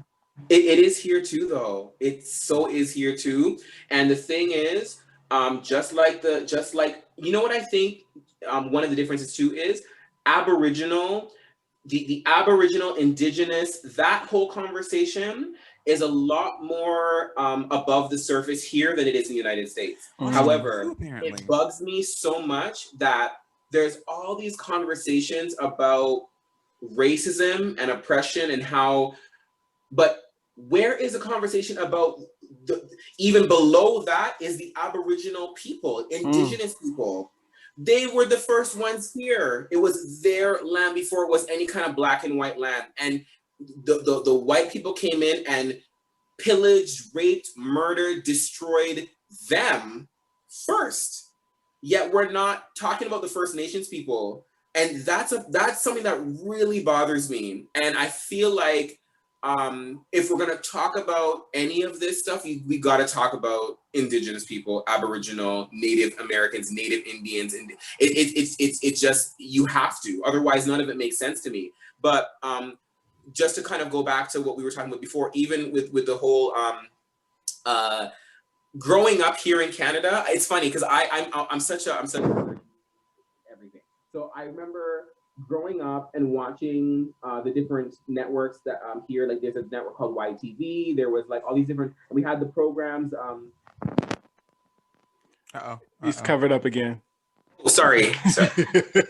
It is here too, though. It so is here too. And the thing is, just like you know what I think one of the differences too is Aboriginal, the Aboriginal, Indigenous, that whole conversation is a lot more above the surface here than it is in the United States. However, it bugs me so much that there's all these conversations about racism and oppression and how, but where is the conversation about even below that is the Aboriginal people, Indigenous people. They were the first ones here. It was their land before it was any kind of black and white land. And the white people came in and pillaged, raped, murdered, destroyed them first. Yet we're not talking about the First Nations people. And that's something that really bothers me. And I feel like if we're going to talk about any of this stuff, we got to talk about Indigenous people, Aboriginal, Native Americans, Native Indians, and it's just, you have to, otherwise none of it makes sense to me. But just to kind of go back to what we were talking about before, even with the whole growing up here in Canada, it's funny because I'm such everything. So I remember growing up and watching the different networks that here, like there's a network called YTV. There was like all these different, we had the programs. He's covered up again. Oh, sorry. Is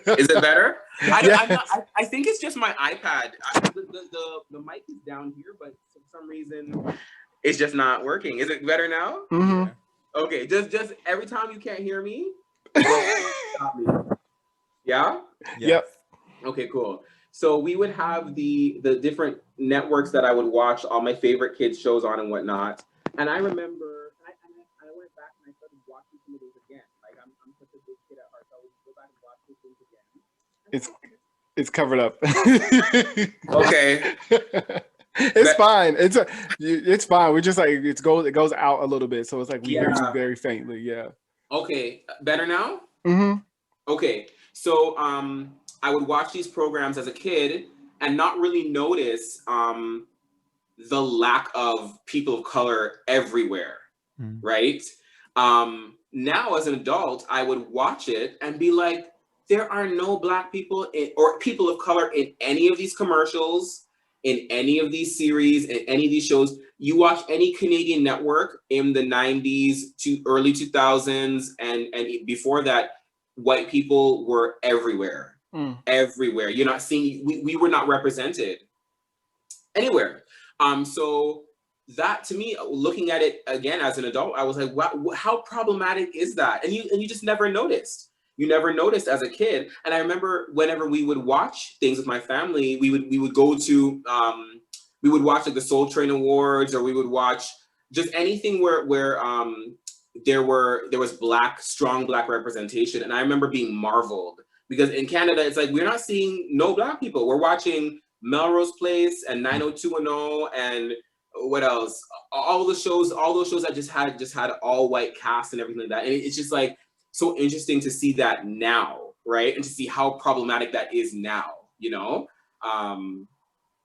it better? I think it's just my iPad. The mic is down here, but for some reason it's just not working. Is it better now? Okay, just every time you can't hear me, stop me. Yeah? Yep. Okay, cool. So we would have the different networks that I would watch all my favorite kids shows on and whatnot. And I remember, I went back and I started watching some of those again. Like I'm such a big kid at heart, so I would go back and watch those things again. It's covered up. Okay. It's fine. It's fine. We're just like it goes out a little bit, so it's like we hear you very faintly. Yeah. Okay. Better now? Okay. So I would watch these programs as a kid and not really notice the lack of people of color everywhere, right? Now as an adult, I would watch it and be like, there are no black people or people of color in any of these commercials, in any of these series, in any of these shows. You watch any Canadian network in the 90s to early 2000s and before that, white people were everywhere. Everywhere. You're not seeing, we were not represented anywhere. So that to me, looking at it again as an adult, I was like, wow, how problematic is that? And you just never noticed. You never noticed as a kid. And I remember whenever we would watch things with my family, we would go to we would watch like the Soul Train Awards, or we would watch just anything where there was strong black representation. And I remember being marveled Because in Canada, it's like we're not seeing no Black people. We're watching Melrose Place and 90210 and what else? All those shows that just had all white cast and everything like that. And it's just like so interesting to see that now, right? And to see how problematic that is now, you know?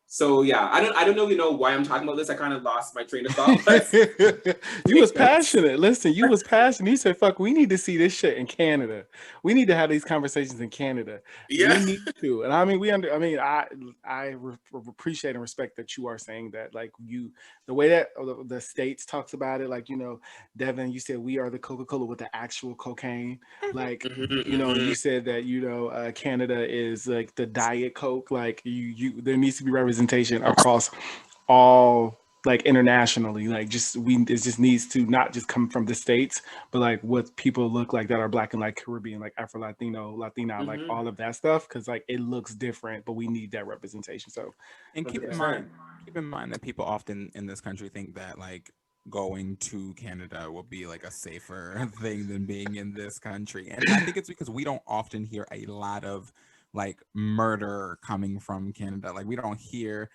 So yeah, I don't really know why I'm talking about this. I kind of lost my train of thought. But You was passionate. Listen, you was passionate. You said, "Fuck, we need to see this shit in Canada. We need to have these conversations in Canada. Yeah. We need to." And I appreciate and respect that you are saying that. Like the way that the states talks about it. Like, you know, Devin, you said we are the Coca-Cola with the actual cocaine. Like, you know, you said that, you know, Canada is like the Diet Coke. Like there needs to be representation across all, like, internationally. Like, it just needs to not just come from the states, but like what people look like that are Black and like Caribbean, like Afro Latino, Latina, like all of that stuff, because like it looks different, but we need that representation. So, And keep in mind that people often in this country think that like going to Canada will be like a safer thing than being in this country. And I think it's because we don't often hear a lot of like murder coming from Canada. Like we don't hear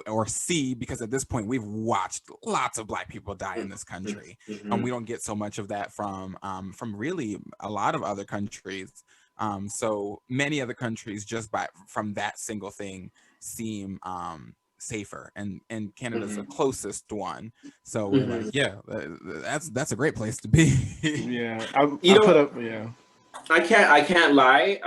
or see, because at this point we've watched lots of Black people die in this country, and we don't get so much of that from really a lot of other countries. So many other countries just from that single thing seem safer, and Canada's the closest one. So we're like, yeah, that's a great place to be. yeah, I can't lie.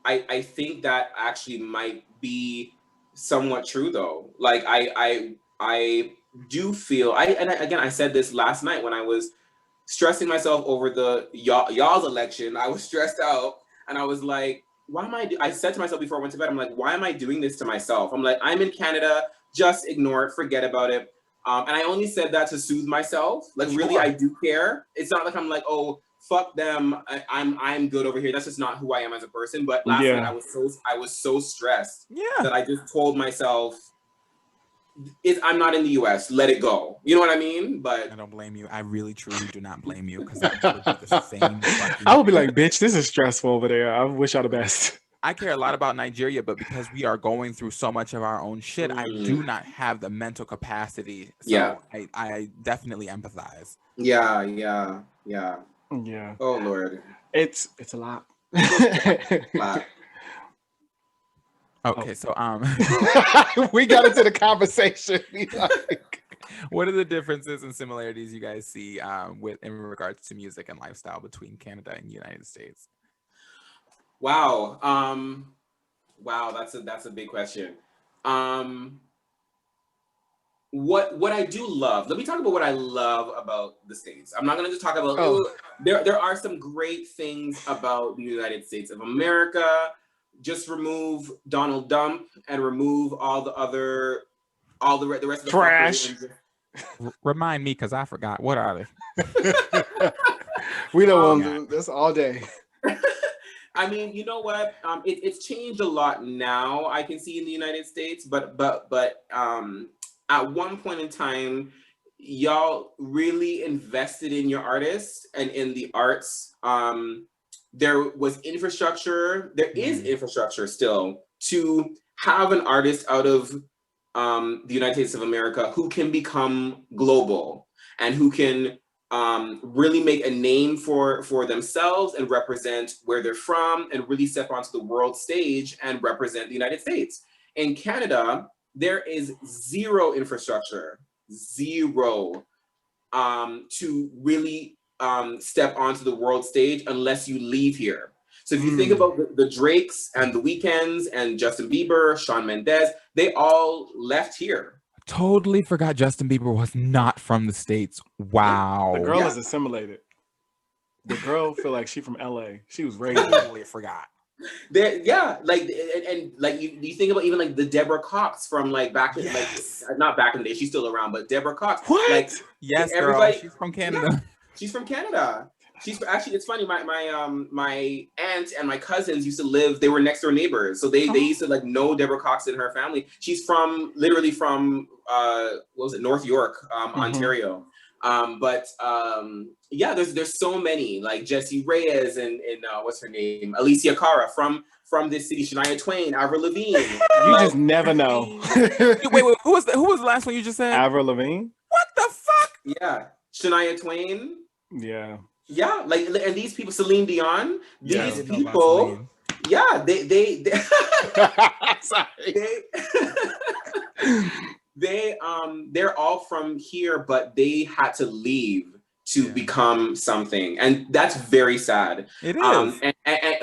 I think that actually might be somewhat true though. Like I do feel I said this last night when I was stressing myself over the y'all's election. I was stressed out and I was like, why I said to myself before I went to bed, I'm like, why am I doing this to myself? I'm like, I'm in Canada, just ignore it, forget about it. And I only said that to soothe myself. Like, really, I do care. It's not like I'm like, oh, fuck them, I'm good over here. That's just not who I am as a person. But last night I was so stressed that I just told myself, I'm not in the US, let it go. You know what I mean? But I don't blame you. I really truly do not blame you, because I would do the same. I would be like, bitch, this is stressful over there. I wish y'all the best. I care a lot about Nigeria, but because we are going through so much of our own shit, I do not have the mental capacity. So I definitely empathize. Yeah. Oh Lord, it's a lot. Okay, so we got into the conversation. What are the differences and similarities you guys see in regards to music and lifestyle between Canada and the United States? Wow, that's a big question. What I do love, let me talk about what I love about the States. I'm not gonna just talk about there are some great things about the United States of America. Just remove Donald Trump and remove all the rest of the trash. Remind me, because I forgot. What are they? We don't want this all day. I mean, you know what? It's changed a lot now, I can see, in the United States, but at one point in time, y'all really invested in your artists and in the arts. There was infrastructure. There is infrastructure still to have an artist out of the United States of America who can become global and who can really make a name for themselves and represent where they're from and really step onto the world stage and represent the United States. In Canada, there is zero infrastructure, to really step onto the world stage unless you leave here. So if you think about the Drakes and the Weeknds and Justin Bieber, Shawn Mendes, they all left here. Totally forgot Justin Bieber was not from the States. Wow. The girl is assimilated. The girl feel like she from LA. She was raised. Totally forgot. You think about even like the Deborah Cox from like back in like not back in the day, she's still around, but Deborah Cox. What? Like, yes, everybody. Girl, she's from Canada. Yeah, she's from Canada. She's actually, it's funny. My aunt and my cousins used to live. They were next door neighbors, so they used to like know Deborah Cox and her family. She's literally from North York, Ontario. Yeah, there's so many, like Jessie Reyes and what's her name, Alicia Cara from this city, Shania Twain, Avril Lavigne. You just never know. Wait, who was the last one you just said? Avril Lavigne. What the fuck? Yeah, Shania Twain. Yeah. Yeah, like, and these people, Celine Dion. Yeah. These people. Yeah, they Sorry. they're all from here, but they had to leave to become something, and that's very sad. It is.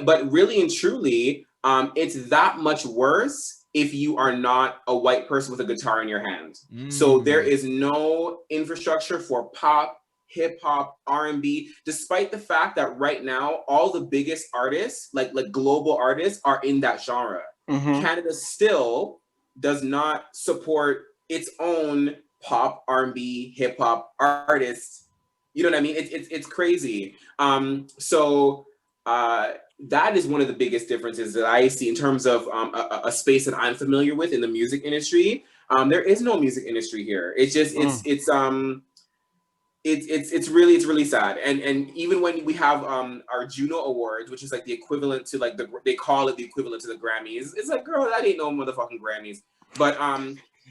But really and truly, it's that much worse if you are not a white person with a guitar in your hand. So there is no infrastructure for pop, hip hop, R&B, despite the fact that right now all the biggest artists, like global artists, are in that genre. Canada still does not support its own pop, R&B, hip hop artists. You know what I mean? It's crazy. So that is one of the biggest differences that I see in terms of a space that I'm familiar with in the music industry. There is no music industry here. It's just it's really sad. And even when we have our Juno Awards, which is like the equivalent to like they call it the equivalent to the Grammys. It's like, girl, that ain't no motherfucking Grammys. But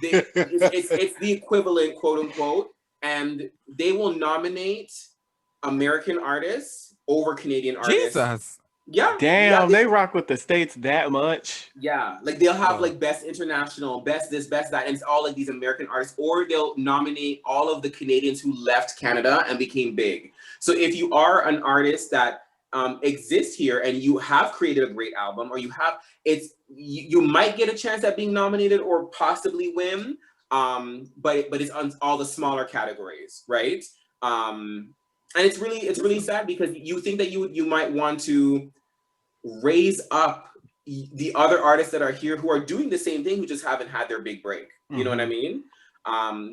it's the equivalent, quote unquote, and they will nominate American artists over Canadian artists. Jesus. Yeah. Damn, they rock with the States that much. Yeah, like they'll have like best international, best this, best that, and it's all like these American artists, or they'll nominate all of the Canadians who left Canada and became big. So if you are an artist that exists here and you have created a great album, or you might get a chance at being nominated or possibly win, but it's on all the smaller categories, right? And it's really sad, because you think that you might want to raise up the other artists that are here who are doing the same thing, who just haven't had their big break. You know what I mean?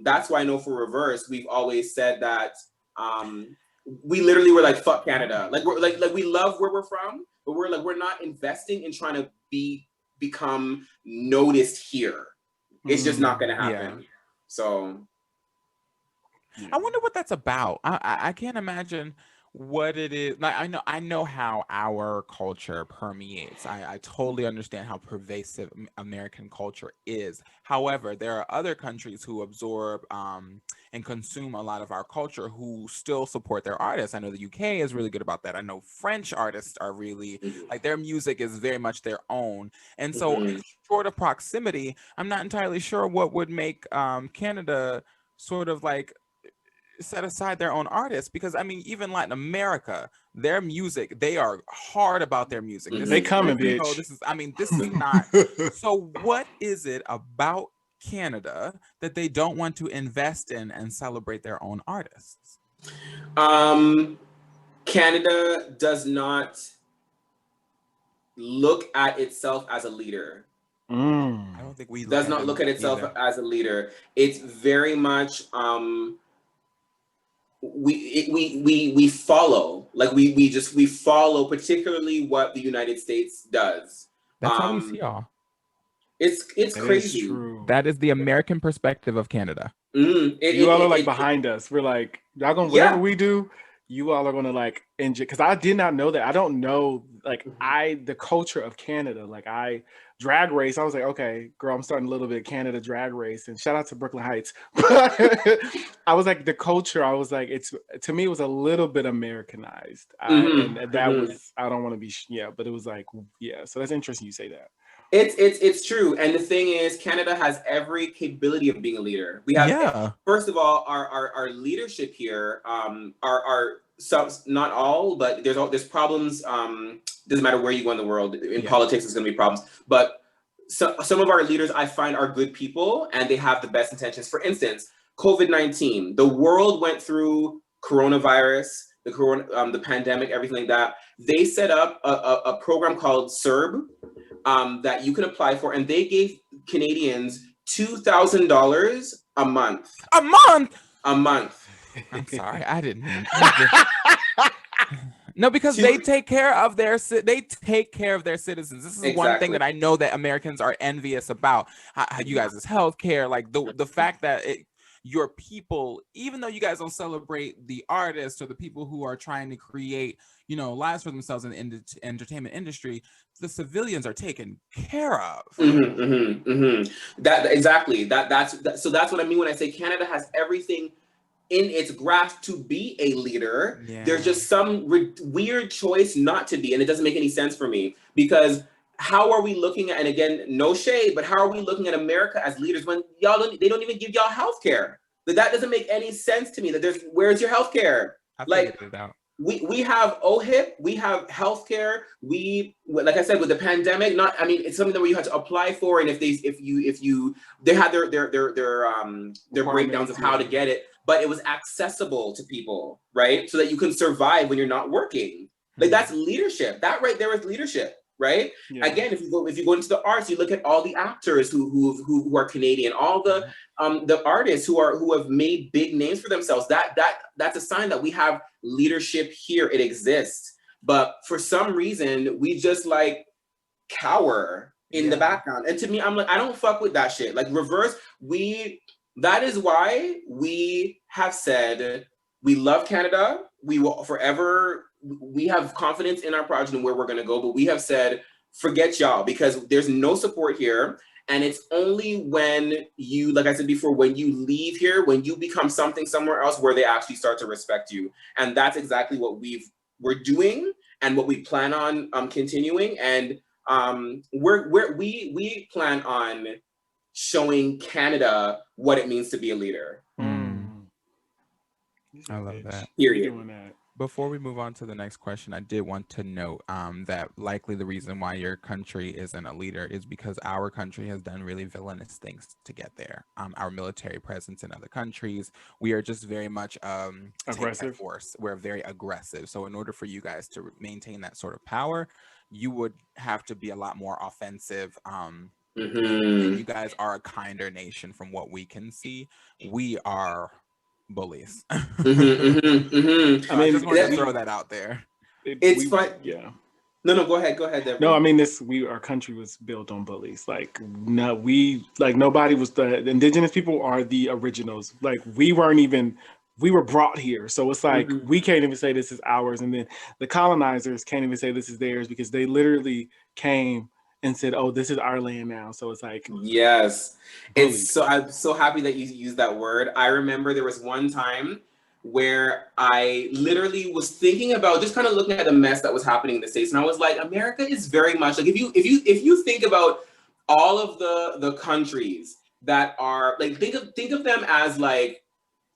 That's why I know for rIVerse, we've always said that we literally were like, fuck Canada. Like we love where we're from, but we're not investing in trying to become noticed here. It's just not gonna happen. Yeah. So I wonder what that's about. I can't imagine what it is. Like, I know how our culture permeates. I totally understand how pervasive American culture is. However, there are other countries who absorb and consume a lot of our culture who still support their artists. I know the UK is really good about that. I know French artists are really, like, their music is very much their own. And so short of proximity, I'm not entirely sure what would make Canada sort of like set aside their own artists, because I mean, even Latin America, their music, they are hard about their music. They coming, bitch. This is not. So what is it about Canada that they don't want to invest in and celebrate their own artists? Canada does not look at itself as a leader. I don't think we does not look at itself as a leader. It's very much we follow, like we follow particularly what the United States does. That's how we see y'all. It's crazy. That is the American perspective of Canada. You all are like behind us. We're like, y'all gonna whatever we do, you all are gonna like enjoy. Because I did not know that. I don't know like the culture of Canada. Like Drag Race, I was like, okay, girl, I'm starting a little bit Canada Drag Race, and shout out to Brooklyn Heights. But I was like, the culture, I was like, to me, it was a little bit Americanized. And that was, I don't want to be, but it was like, so that's interesting you say that. It's true. And the thing is, Canada has every capability of being a leader. We have, first of all, our leadership here are some, not all, but there's problems. Doesn't matter where you go in the world. In politics, there's going to be problems. But some of our leaders, I find, are good people, and they have the best intentions. For instance, COVID-19. The world went through coronavirus, the pandemic, everything like that. They set up a program called CERB that you can apply for, and they gave Canadians $2,000 a month. A month. A month. I'm sorry, I didn't. No, because they take care of their citizens. This is one thing that I know that Americans are envious about. How you guys' healthcare, like the fact that your people, even though you guys don't celebrate the artists or the people who are trying to create, you know, lives for themselves in the entertainment industry, the civilians are taken care of. That exactly. So that's what I mean when I say Canada has everything in its grasp to be a leader. Yeah. There's just some weird choice not to be, and it doesn't make any sense for me, because how are we looking at, and again, no shade, but how are we looking at America as leaders when they don't even give y'all health care? That doesn't make any sense to me. Where's your health care? Like, we have OHIP, we have healthcare. We, like I said, with the pandemic, it's something that you had to apply for, and if they had their breakdowns of how to get it, but it was accessible to people, right? So that you can survive when you're not working. Like, that's leadership. That right there is leadership, right? Yeah. Again, if you go into the arts, you look at all the actors who are Canadian, all the artists who have made big names for themselves. That's a sign that we have leadership here. It exists. But for some reason, we just like cower in the background. And to me, I'm like, I don't fuck with that shit. Like, rIVerse, that is why we have said we love Canada. We will forever, we have confidence in our project and where we're gonna go, but we have said, forget y'all, because there's no support here. And it's only when you, like I said before, when you leave here, when you become something somewhere else, where they actually start to respect you. And that's exactly what we're doing and what we plan on continuing. And we plan on showing Canada what it means to be a leader. I love that. Period. Before we move on to the next question, I did want to note that likely the reason why your country isn't a leader is because our country has done really villainous things to get there. Our military presence in other countries, we are just very much aggressive force. We're very aggressive. So in order for you guys to maintain that sort of power, you would have to be a lot more offensive. And you guys are a kinder nation from what we can see. We are bullies. I just wanted to throw that out there. It's fun. Yeah. No, go ahead, Deborah. No, I mean, our country was built on bullies. Like, no, nobody was, the indigenous people are the originals. Like, we were brought here. So it's like, we can't even say this is ours. And then the colonizers can't even say this is theirs, because they literally came and said, oh, this is our land now. So it's like, yes. I'm so happy that you used that word. I remember there was one time where I literally was thinking about just kind of looking at the mess that was happening in the States. And I was like, America is very much like, if you think about all of the countries that are like, think of them as like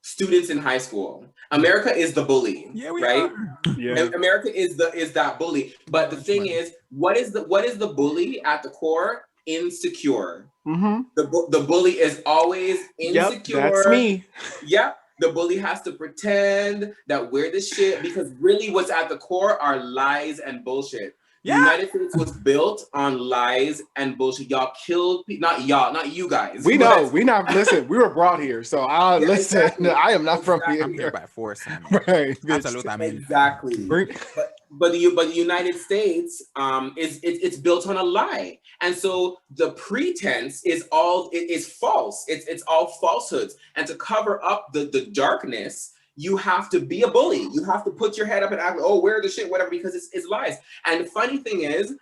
students in high school. America is the bully, right? Yeah. America is that bully. But the thing is, what is the bully at the core? Insecure. The bully is always insecure. Yep, that's me. Yep. The bully has to pretend that we're the shit, because really what's at the core are lies and bullshit. Yeah. The United States was built on lies and bullshit. Y'all killed people, not you guys. We know, listen, we were brought here. So listen, exactly. I am not from here. I'm here by force. Right. Exactly. But the United States it's built on a lie. And so the pretense is false. It's all falsehoods. And to cover up the darkness, you have to be a bully. You have to put your head up and act like, oh, we're the shit, whatever, because it's lies. And the funny thing is,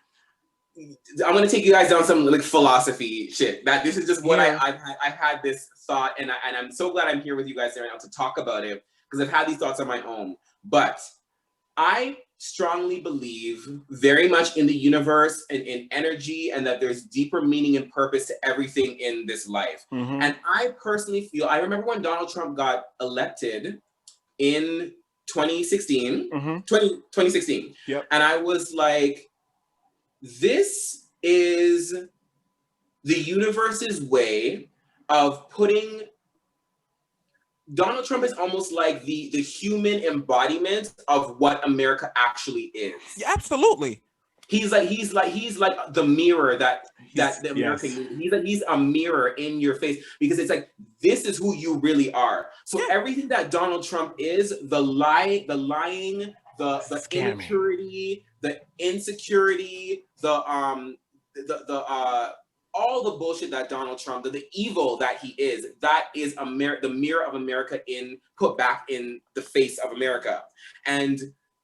I'm gonna take you guys down some like philosophy shit. That this is just what I've had this thought, and I'm so glad I'm here with you guys right now to talk about it, because I've had these thoughts on my own. But I strongly believe very much in the universe and in energy, and that there's deeper meaning and purpose to everything in this life. And I personally feel, I remember when Donald Trump got elected in 2016, 2016. Yep. And I was like, this is the universe's way of putting, Donald Trump is almost like the human embodiment of what America actually is. Yeah, absolutely. He's like the mirror that the American. He's a mirror in your face, because it's like, this is who you really are. So everything that Donald Trump is, the lying, the impurity, the insecurity, the all the bullshit that Donald Trump, the evil that he is, that is the mirror of America put back in the face of America. And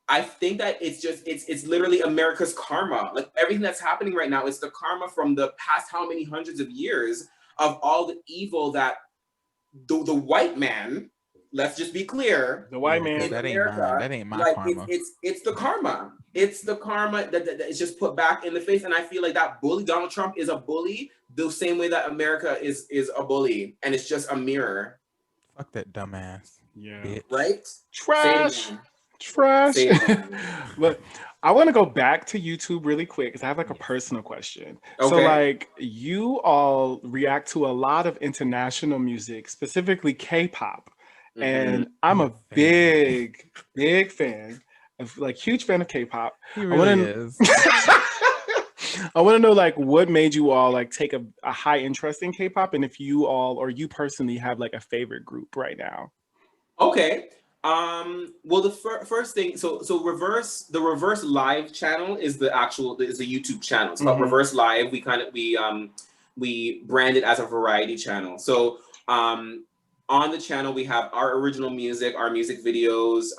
I think that it's literally America's karma. Like everything that's happening right now is the karma from the past how many hundreds of years of all the evil that the white man, let's just be clear, the white man, that ain't my like karma. it's the karma. It's the karma that is just put back in the face. And I feel like that bully, Donald Trump, is a bully the same way that America is a bully, and it's just a mirror. Fuck that dumbass. Yeah. Bitch. Right? Trash. But I want to go back to YouTube really quick because I have like a personal question. Okay. So like you all react to a lot of international music, specifically K-pop. Mm-hmm. And I'm a big fan of like huge fan of K-pop. He really is. I want to know like what made you all like take a high interest in K-pop, and if you all or you personally have like a favorite group right now. Okay. Well, the first thing, so the rIVerse live channel is the YouTube channel. It's called rIVerse Live. We brand it as a variety channel. So on the channel we have our original music, our music videos,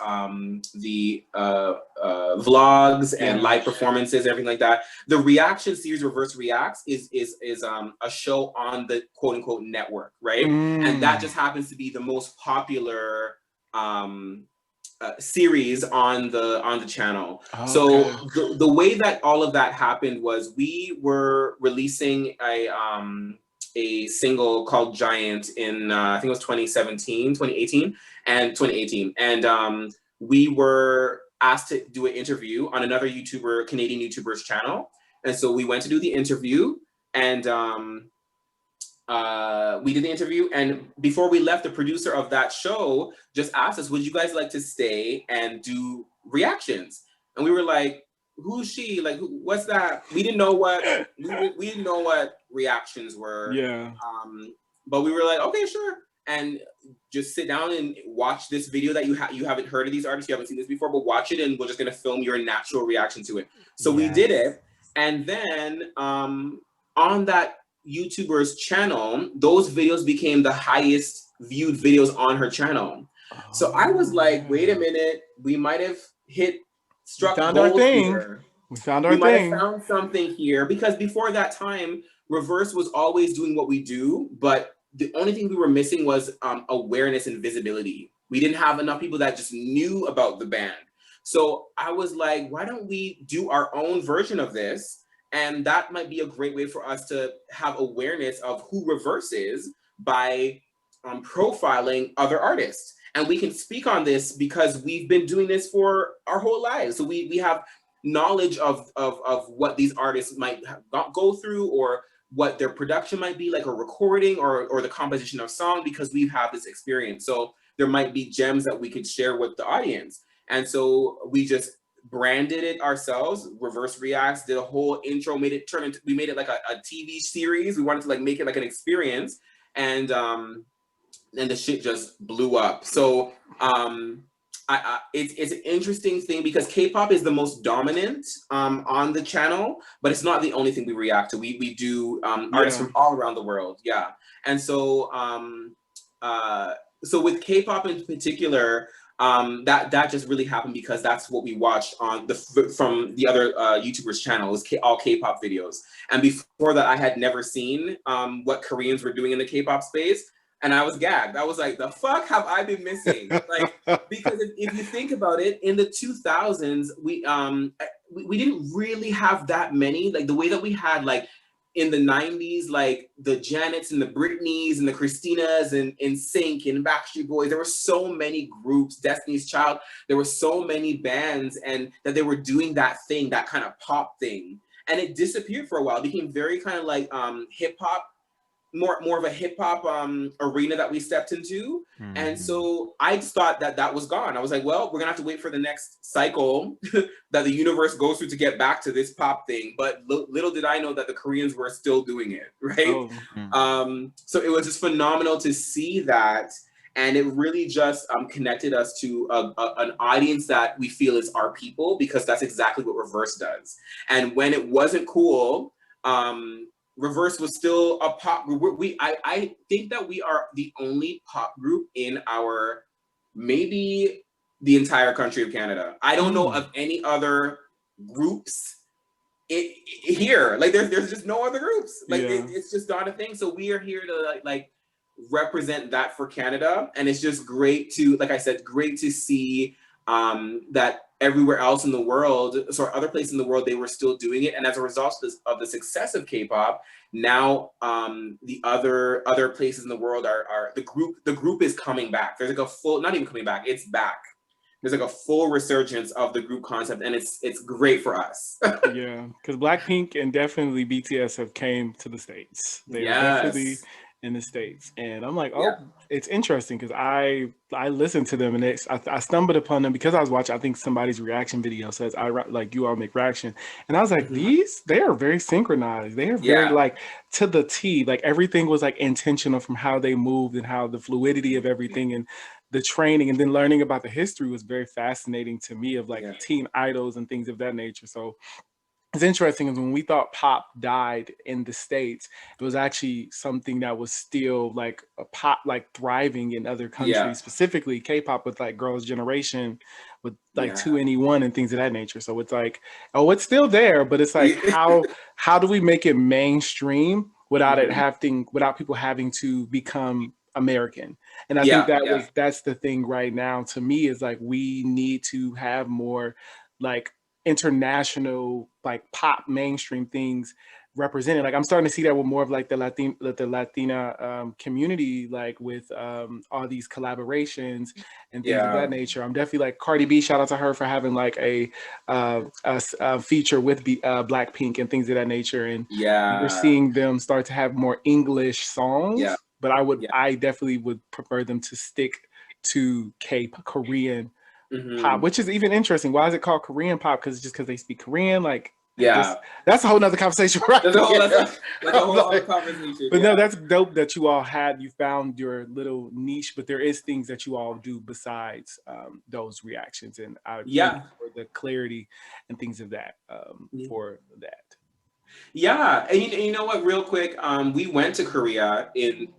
the vlogs and live performances, everything like that. The reaction series rIVerse Reacts is a show on the quote unquote network, right? And that just happens to be the most popular series on the channel. Okay. So the way that all of that happened was we were releasing a single called Giant in I think it was 2018, and we were asked to do an interview on another Canadian YouTuber's channel, and so we went to do the interview, and we did the interview, and before we left, the producer of that show just asked us, would you guys like to stay and do reactions? And we were like, who's she? Like, what's that? We didn't know what we didn't know what reactions were. Yeah. But we were like, okay, sure. And just sit down and watch this video that you haven't heard of these artists, you haven't seen this before, but watch it, and we're just gonna film your natural reaction to it. So we did it, and then on that YouTuber's channel, those videos became the highest viewed videos on her channel. So I was like, wait a minute, we might have struck gold here. We found our thing. Might have found something here, because before that time, rIVerse was always doing what we do, but the only thing we were missing was awareness and visibility. We didn't have enough people that just knew about the band. So I was like, why don't we do our own version of this? And that might be a great way for us to have awareness of who rIVerse is by profiling other artists. And we can speak on this because we've been doing this for our whole lives. So we have knowledge of what these artists might go through, or what their production might be like, a recording or the composition of song, because we have this experience. So there might be gems that we could share with the audience. And so we just branded it ourselves. rIVerse Reacts, did a whole intro, we made it like a TV series. We wanted to like make it like an experience, and the shit just blew up. So it's an interesting thing because K-pop is the most dominant on the channel, but it's not the only thing we react to. We do artists from all around the world, and so so with K-pop in particular, that just really happened because that's what we watched on from the other YouTubers' channels, all K-pop videos. And before that, I had never seen what Koreans were doing in the K-pop space, and I was gagged. I was like, the fuck have I been missing? Like, because if you think about it, in the 2000s, we didn't really have that many, like the way that we had like in the 90s, like the Janets and the Britneys and the Christinas and NSYNC and Backstreet Boys. There were so many groups, Destiny's Child. There were so many bands, and that they were doing that thing, that kind of pop thing. And it disappeared for a while. It became very kind of like hip hop, more of a hip hop arena that we stepped into. And so I just thought that was gone. I was like, well, we're gonna have to wait for the next cycle that the universe goes through to get back to this pop thing. But little did I know that the Koreans were still doing it, right? So it was just phenomenal to see that. And it really just connected us to an audience that we feel is our people, because that's exactly what rIVerse does. And when it wasn't cool, rIVerse was still a pop group. I think that we are the only pop group in our, maybe the entire country of Canada. I don't know of any other groups here. Like there's just no other groups. Like it's just not a thing. So we are here to like represent that for Canada, and it's just great to, like I said, great to see that everywhere else in the world, so other places in the world, they were still doing it. And as a result of the success of K-pop, now the other places in the world are the group is coming back. There's like a full, not even coming back, it's back. There's like a full resurgence of the group concept, and it's great for us. Yeah, because Blackpink and definitely BTS have came to the States. They are definitely in the States, and I'm like, oh, it's interesting because I listened to them, and I stumbled upon them because I was watching, I think somebody's reaction video says like you all make reaction, and I was like, they are very synchronized. They are very like to the T. Like everything was like intentional from how they moved and how the fluidity of everything and the training, and then learning about the history was very fascinating to me of like teen idols and things of that nature. So it's interesting is when we thought pop died in the States, it was actually something that was still like a pop, like thriving in other countries, specifically K-pop with like Girls' Generation, with like 2NE1 and things of that nature. So it's like, oh, it's still there, but it's like, how do we make it mainstream without without people having to become American? And I think that's the thing right now to me is like, we need to have more like international like pop mainstream things represented. Like I'm starting to see that with more of like the Latina community, like with all these collaborations and things of that nature. I'm definitely like Cardi B, shout out to her for having like a feature with Blackpink and things of that nature. And we're seeing them start to have more English songs. But I definitely would prefer them to stick to Korean pop, which is even interesting. Why is it called Korean pop? Because just because they speak Korean, like that's a whole nother conversation, right? That's a whole other conversation. But no, that's dope that you all you found your little niche. But there is things that you all do besides those reactions, and I for the clarity and things of that for that. Yeah, and you know what? Real quick, we went to Korea in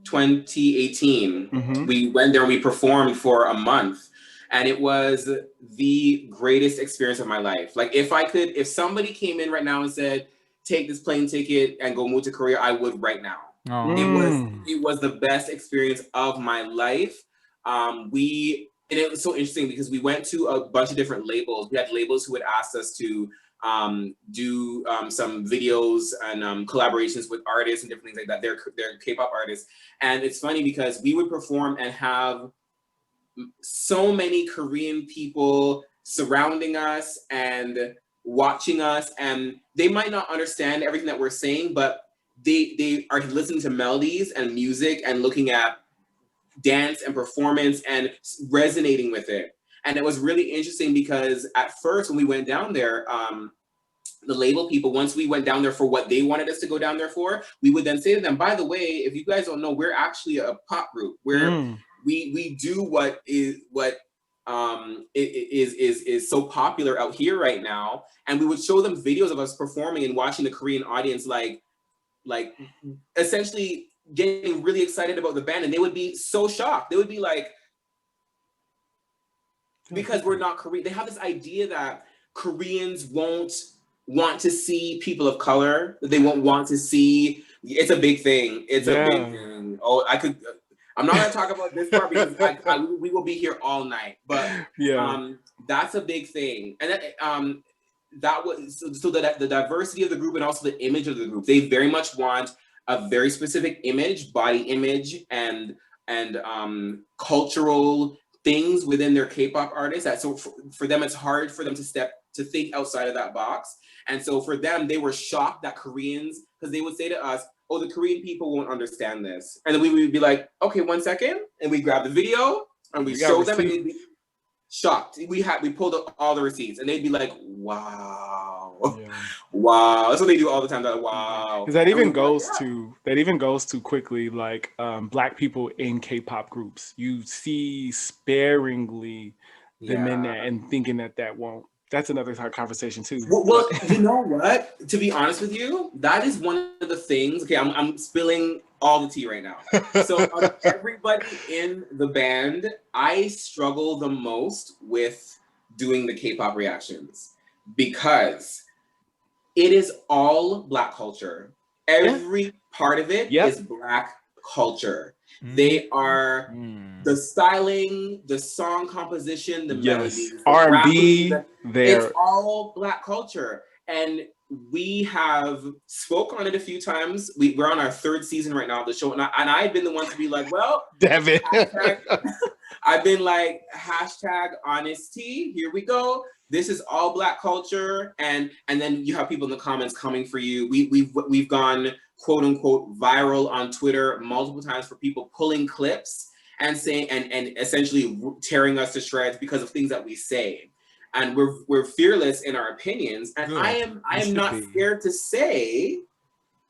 2018. We went there and we performed for a month, and it was the greatest experience of my life. Like if somebody came in right now and said, take this plane ticket and go move to Korea, I would right now. It was the best experience of my life. And it was so interesting because we went to a bunch of different labels. We had labels who had asked us to do some videos and collaborations with artists and different things like that. They're K-pop artists. And it's funny because we would perform and have so many Korean people surrounding us and watching us, and they might not understand everything that we're saying, but they are listening to melodies and music and looking at dance and performance and resonating with it. And it was really interesting because at first when we went down there, the label people, once we went down there for what they wanted us to go down there for, we would then say to them, by the way, if you guys don't know, we're actually a pop group. We do what is so popular out here right now. And we would show them videos of us performing and watching the Korean audience like essentially getting really excited about the band, and they would be so shocked. They would be like, because we're not Korean, they have this idea that Koreans won't want to see people of color. They won't want to see. It's a big thing. It's a big thing. Oh, I'm not gonna talk about this part because we will be here all night. But that's a big thing, and that was so that the diversity of the group and also the image of the group. They very much want a very specific image, body image, and cultural things within their K-pop artists. That so for them, it's hard for them to think outside of that box. And so for them, they were shocked that Koreans, because they would say to us, oh, the Korean people won't understand this. And then we would be like, okay, 1 second. And we grab the video and we show them, and they'd be shocked. We pulled up all the receipts, and they'd be like, wow. Wow. That's what they do all the time. Like, wow. Because that even goes to quickly, like Black people in K-pop groups. You see sparingly them in that and thinking that won't That's another conversation too. Well, you know what? To be honest with you, that is one of the things. Okay, I'm spilling all the tea right now. So out of everybody in the band, I struggle the most with doing the K-pop reactions because it is all Black culture. Every part of it is Black culture. They are the styling, the song composition, the melodies, the R&B. It's all Black culture. And we have spoke on it a few times. We're on our 3rd season right now of the show. And I've been the one to be like, well, Devin. I've been like, #honesty. Here we go. This is all Black culture. And then you have people in the comments coming for you. We've gone quote unquote viral on Twitter multiple times for people pulling clips and saying and essentially tearing us to shreds because of things that we say. And we're fearless in our opinions. And I am not scared to say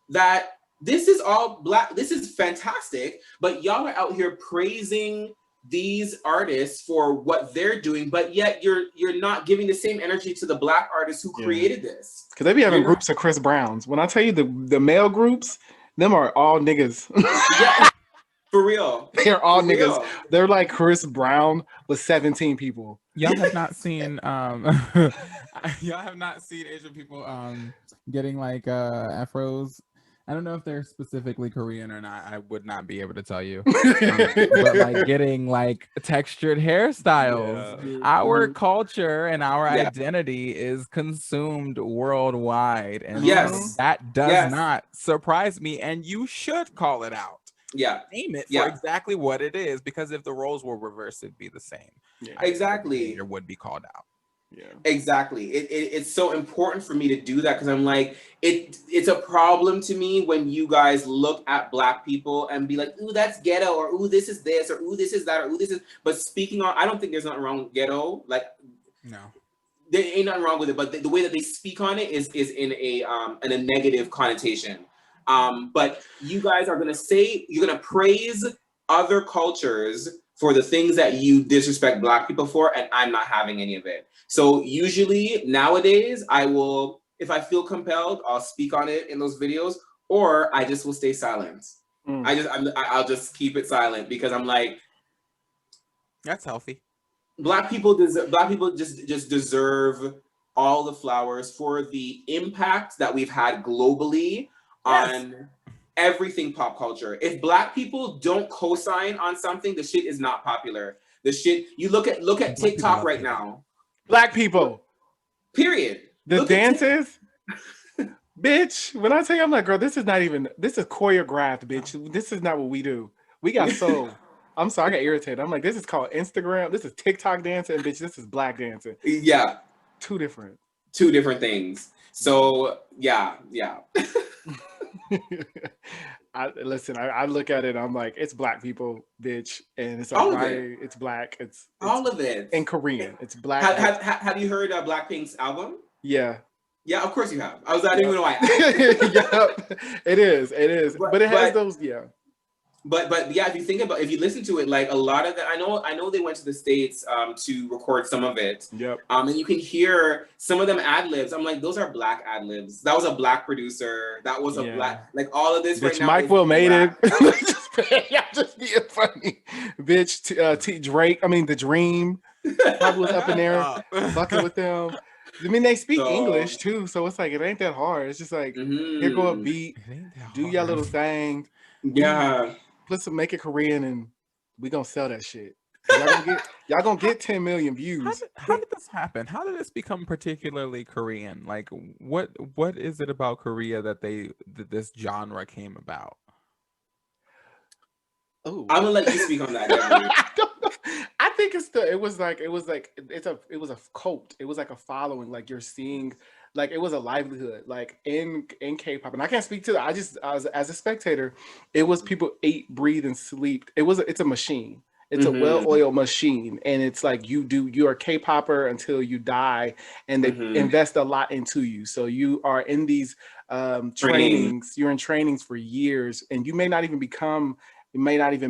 that this is all Black. This is fantastic, but y'all are out here praising these artists for what they're doing, but yet you're not giving the same energy to the Black artists who created this. Because they be having groups of Chris Browns. When I tell you the male groups, them are all niggas. Yeah, for real. They're all niggas. Real. They're like Chris Brown with 17 people. Y'all have not seen y'all have not seen Asian people getting like afros. I don't know if they're specifically Korean or not. I would not be able to tell you. But like getting like textured hairstyles. Yeah. Our culture and our identity is consumed worldwide. And that does not surprise me. And you should call it out. Yeah. Name it for exactly what it is. Because if the roles were reversed, it'd be the same. Yeah. Exactly. It would be called out. Yeah, exactly. It's so important for me to do that because I'm like, it's a problem to me when you guys look at Black people and be like, ooh, that's ghetto, or ooh, this is this, or ooh, this is that, or ooh, this is. But speaking on, I don't think there's nothing wrong with ghetto. Like, no, there ain't nothing wrong with it. But the way that they speak on it is in a negative connotation. But you guys are you're gonna praise other cultures for the things that you disrespect Black people for, and I'm not having any of it. So usually nowadays, I will, if I feel compelled, I'll speak on it in those videos, or I just will stay silent. I'll just keep it silent because I'm like, that's healthy. Black people just deserve all the flowers for the impact that we've had globally on everything pop culture. If Black people don't co-sign on something, the shit is not popular. The shit, you look at TikTok right now. Black people. Period. The dances. Bitch, when I tell you, I'm like, girl, this is choreographed, bitch. This is not what we do. We got soul. I'm sorry, I got irritated. I'm like, this is called Instagram. This is TikTok dancing, and bitch, this is Black dancing. Yeah. Two different things. So yeah. I look at it, I'm like, it's Black people, bitch, and it's like, it's Black, it's all of it. In Korean, it's Black. Have you heard Blackpink's album? Yeah, of course you have. I didn't even know why. It is, but it has those, But yeah, if you listen to it, like a lot of that, I know they went to the States to record some of it. Yep. And you can hear some of them ad-libs. I'm like, those are Black ad-libs. That was a Black producer. That was a Black, like all of this bitch, right now. Mike Will made it. Yeah, just being funny. Bitch, Drake, The Dream. I was up in there fucking with them. They speak English too, so it's like, it ain't that hard. It's just like, here go a beat, do your little thing. Yeah. Make it Korean, and we gonna sell that shit. Y'all gonna get 10 million views. How did this happen? How did this become particularly Korean? Like, what is it about Korea that this genre came about? Oh, I'm gonna let you speak on that. I don't know. I think it was a cult. It was like a following. Like, you're seeing, like, it was a livelihood, like in K-pop. And I can't speak to that. As a spectator, it was people ate, breathe, and sleep. It's a machine. It's a well-oiled machine. And it's like, you're a K-popper until you die, and they invest a lot into you. So you are in these trainings. You're in trainings for years, and you may not even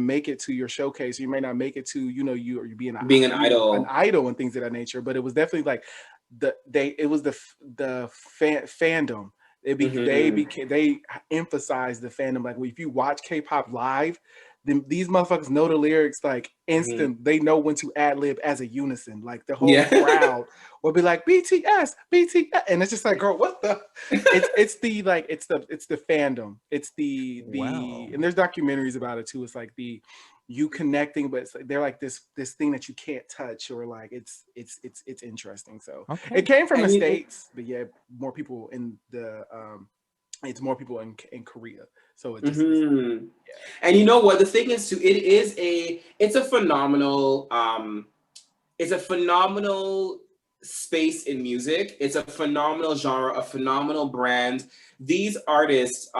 make it to your showcase. You may not make it to, you're being an idol and things of that nature. But it was definitely like, it was the fandom. They emphasized the fandom. Like if you watch K-pop live, then these motherfuckers know the lyrics like instant. They know when to ad lib as a unison. Like the whole crowd will be like BTS, BTS, and it's just like, girl, what the? It's the fandom. It's the and there's documentaries about it too. It's like you connecting, but it's like, they're like this thing that you can't touch, or like it's interesting. So it came from the States, but yeah, more people in the it's more people in Korea. So it just and you know what the thing is too, it's a phenomenal space in music. It's a phenomenal genre, a phenomenal brand. These artists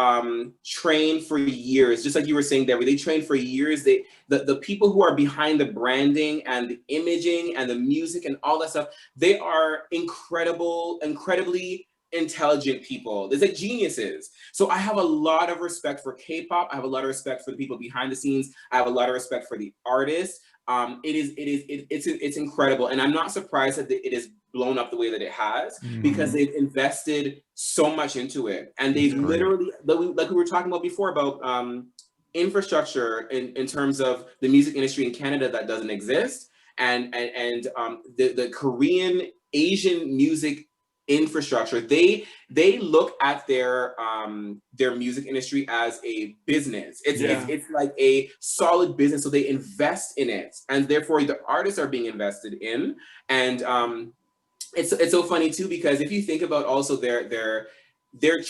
train for years, just like you were saying, Debbie. They train for years. The people who are behind the branding and the imaging and the music and all that stuff, they are incredibly intelligent people. There's like geniuses. So I have a lot of respect for K-pop. I have a lot of respect for the people behind the scenes. I have a lot of respect for the artists. It's incredible, and I'm not surprised that it is blown up the way that it has, because they've invested so much into it, and they've literally, like we were talking about before, about infrastructure in terms of the music industry in Canada that doesn't exist, and the Korean Asian music infrastructure, they look at their music industry as a business. It's like a solid business, so they invest in it, and therefore the artists are being invested in. And it's so funny too, because if you think about also their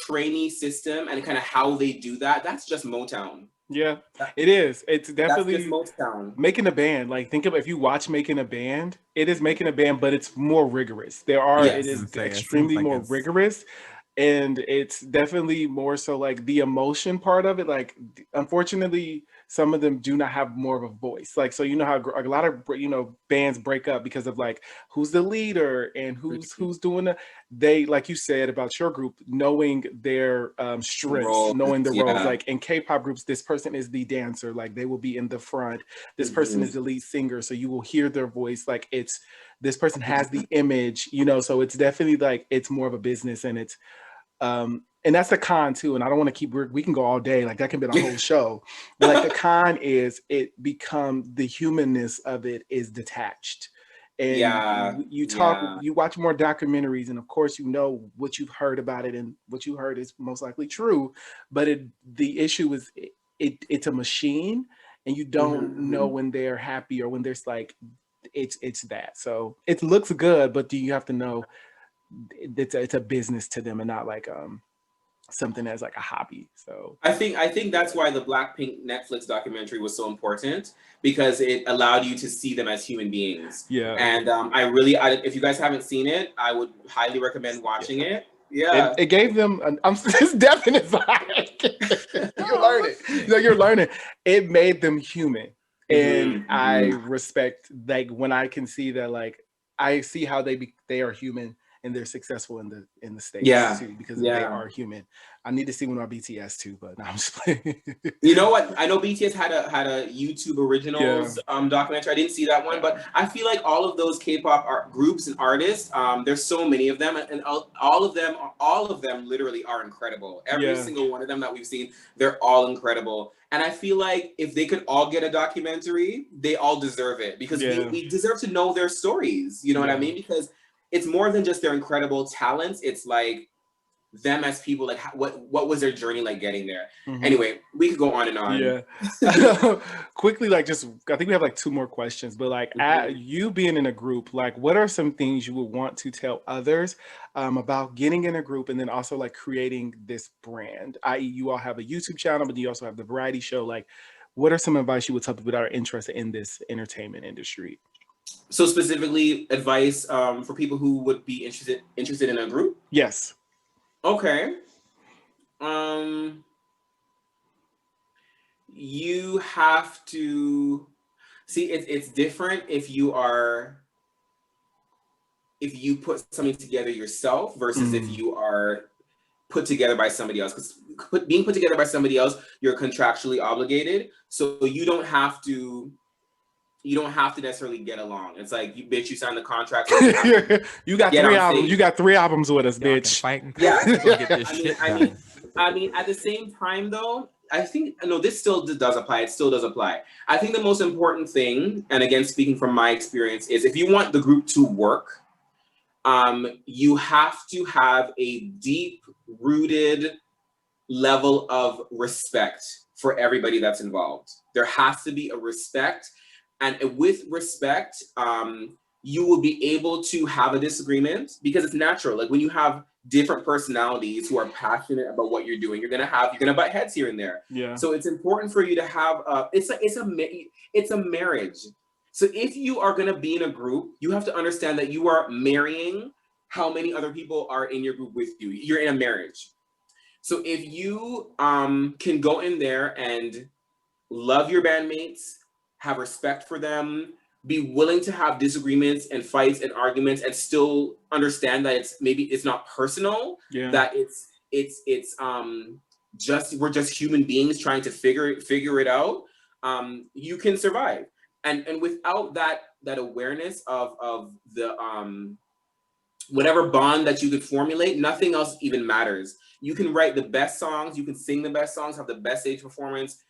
trainee system and kind of how they do that, that's just Motown. Yeah, it is. It's definitely Motown. Making a band. Like, think of, if you watch Making a Band, it is Making a Band, but it's more rigorous. It is extremely more rigorous. And it's definitely more so like the emotion part of it. Like, unfortunately, some of them do not have more of a voice. Like, so you know how a lot of bands break up because of like who's the leader and who's doing they, like you said about your group, knowing their strengths, knowing the roles. Like in K-pop groups, this person is the dancer. Like they will be in the front. This person is the lead singer, so you will hear their voice. Like this person has the image. So it's definitely like it's more of a business, and it's and that's the con too. And I don't want to keep, we can go all day. Like that can be the whole show. But like the con is the humanness of it is detached. And you watch more documentaries, and of course, what you've heard about it, and what you heard is most likely true. But the issue is it's a machine, and you don't know when they're happy or when there's like, it's that. So it looks good, but do you have to know it's a business to them, and not like something as like a hobby. So I think that's why the Blackpink Netflix documentary was so important, because it allowed you to see them as human beings. Yeah. And if you guys haven't seen it, I would highly recommend watching it. Yeah. It gave them this definite vibe. You're learning. It made them human. And I respect, like, when I can see that, like, I see how they are human, and they're successful in the States too, because they are human. I need to see one of BTS too, but no, I'm just playing. You know what? I know BTS had a YouTube Originals documentary. I didn't see that one, but I feel like all of those K-pop groups and artists, there's so many of them, and all of them literally are incredible. Every single one of them that we've seen, they're all incredible. And I feel like if they could all get a documentary, they all deserve it, because we deserve to know their stories. You know what I mean? Because it's more than just their incredible talents. It's like them as people, like what was their journey like getting there? Anyway, we could go on and on. Yeah. Quickly, like, I think we have like 2 more questions, but like you being in a group, like what are some things you would want to tell others about getting in a group, and then also like creating this brand, i.e. you all have a YouTube channel, but you also have the variety show. Like, what are some advice you would tell people that are interested in this entertainment industry? So specifically advice for people who would be interested in a group? Yes. Okay. You have to see, it's different if you put something together yourself versus if you are put together by somebody else. Because being put together by somebody else, you're contractually obligated, so you don't have to you don't have to necessarily get along. It's like, you bitch, you signed the contract. You got Get 3 on albums. stage. You got 3 albums with us, Y'all can bitch. fight and Yeah. cuss. We'll get this I mean, shit I done. mean, I mean, at the same time, though, I think, no, this still does apply. It still does apply. I think the most important thing, and again, speaking from my experience, is if you want the group to work, you have to have a deep-rooted level of respect for everybody that's involved. There has to be a respect, and with respect, you will be able to have a disagreement because it's natural. Like when you have different personalities who are passionate about what you're doing, you're gonna butt heads here and there. Yeah. So it's important for you to have it's a marriage. So if you are gonna be in a group, you have to understand that you are marrying how many other people are in your group with you. You're in a marriage. So if you can go in there and love your bandmates, have respect for them, be willing to have disagreements and fights and arguments, and still understand that it's not personal, that it's just, we're just human beings trying to figure it out, you can survive. And without that awareness of the whatever bond that you could formulate, nothing else even matters. You can write the best songs, you can sing the best songs, have the best stage performance,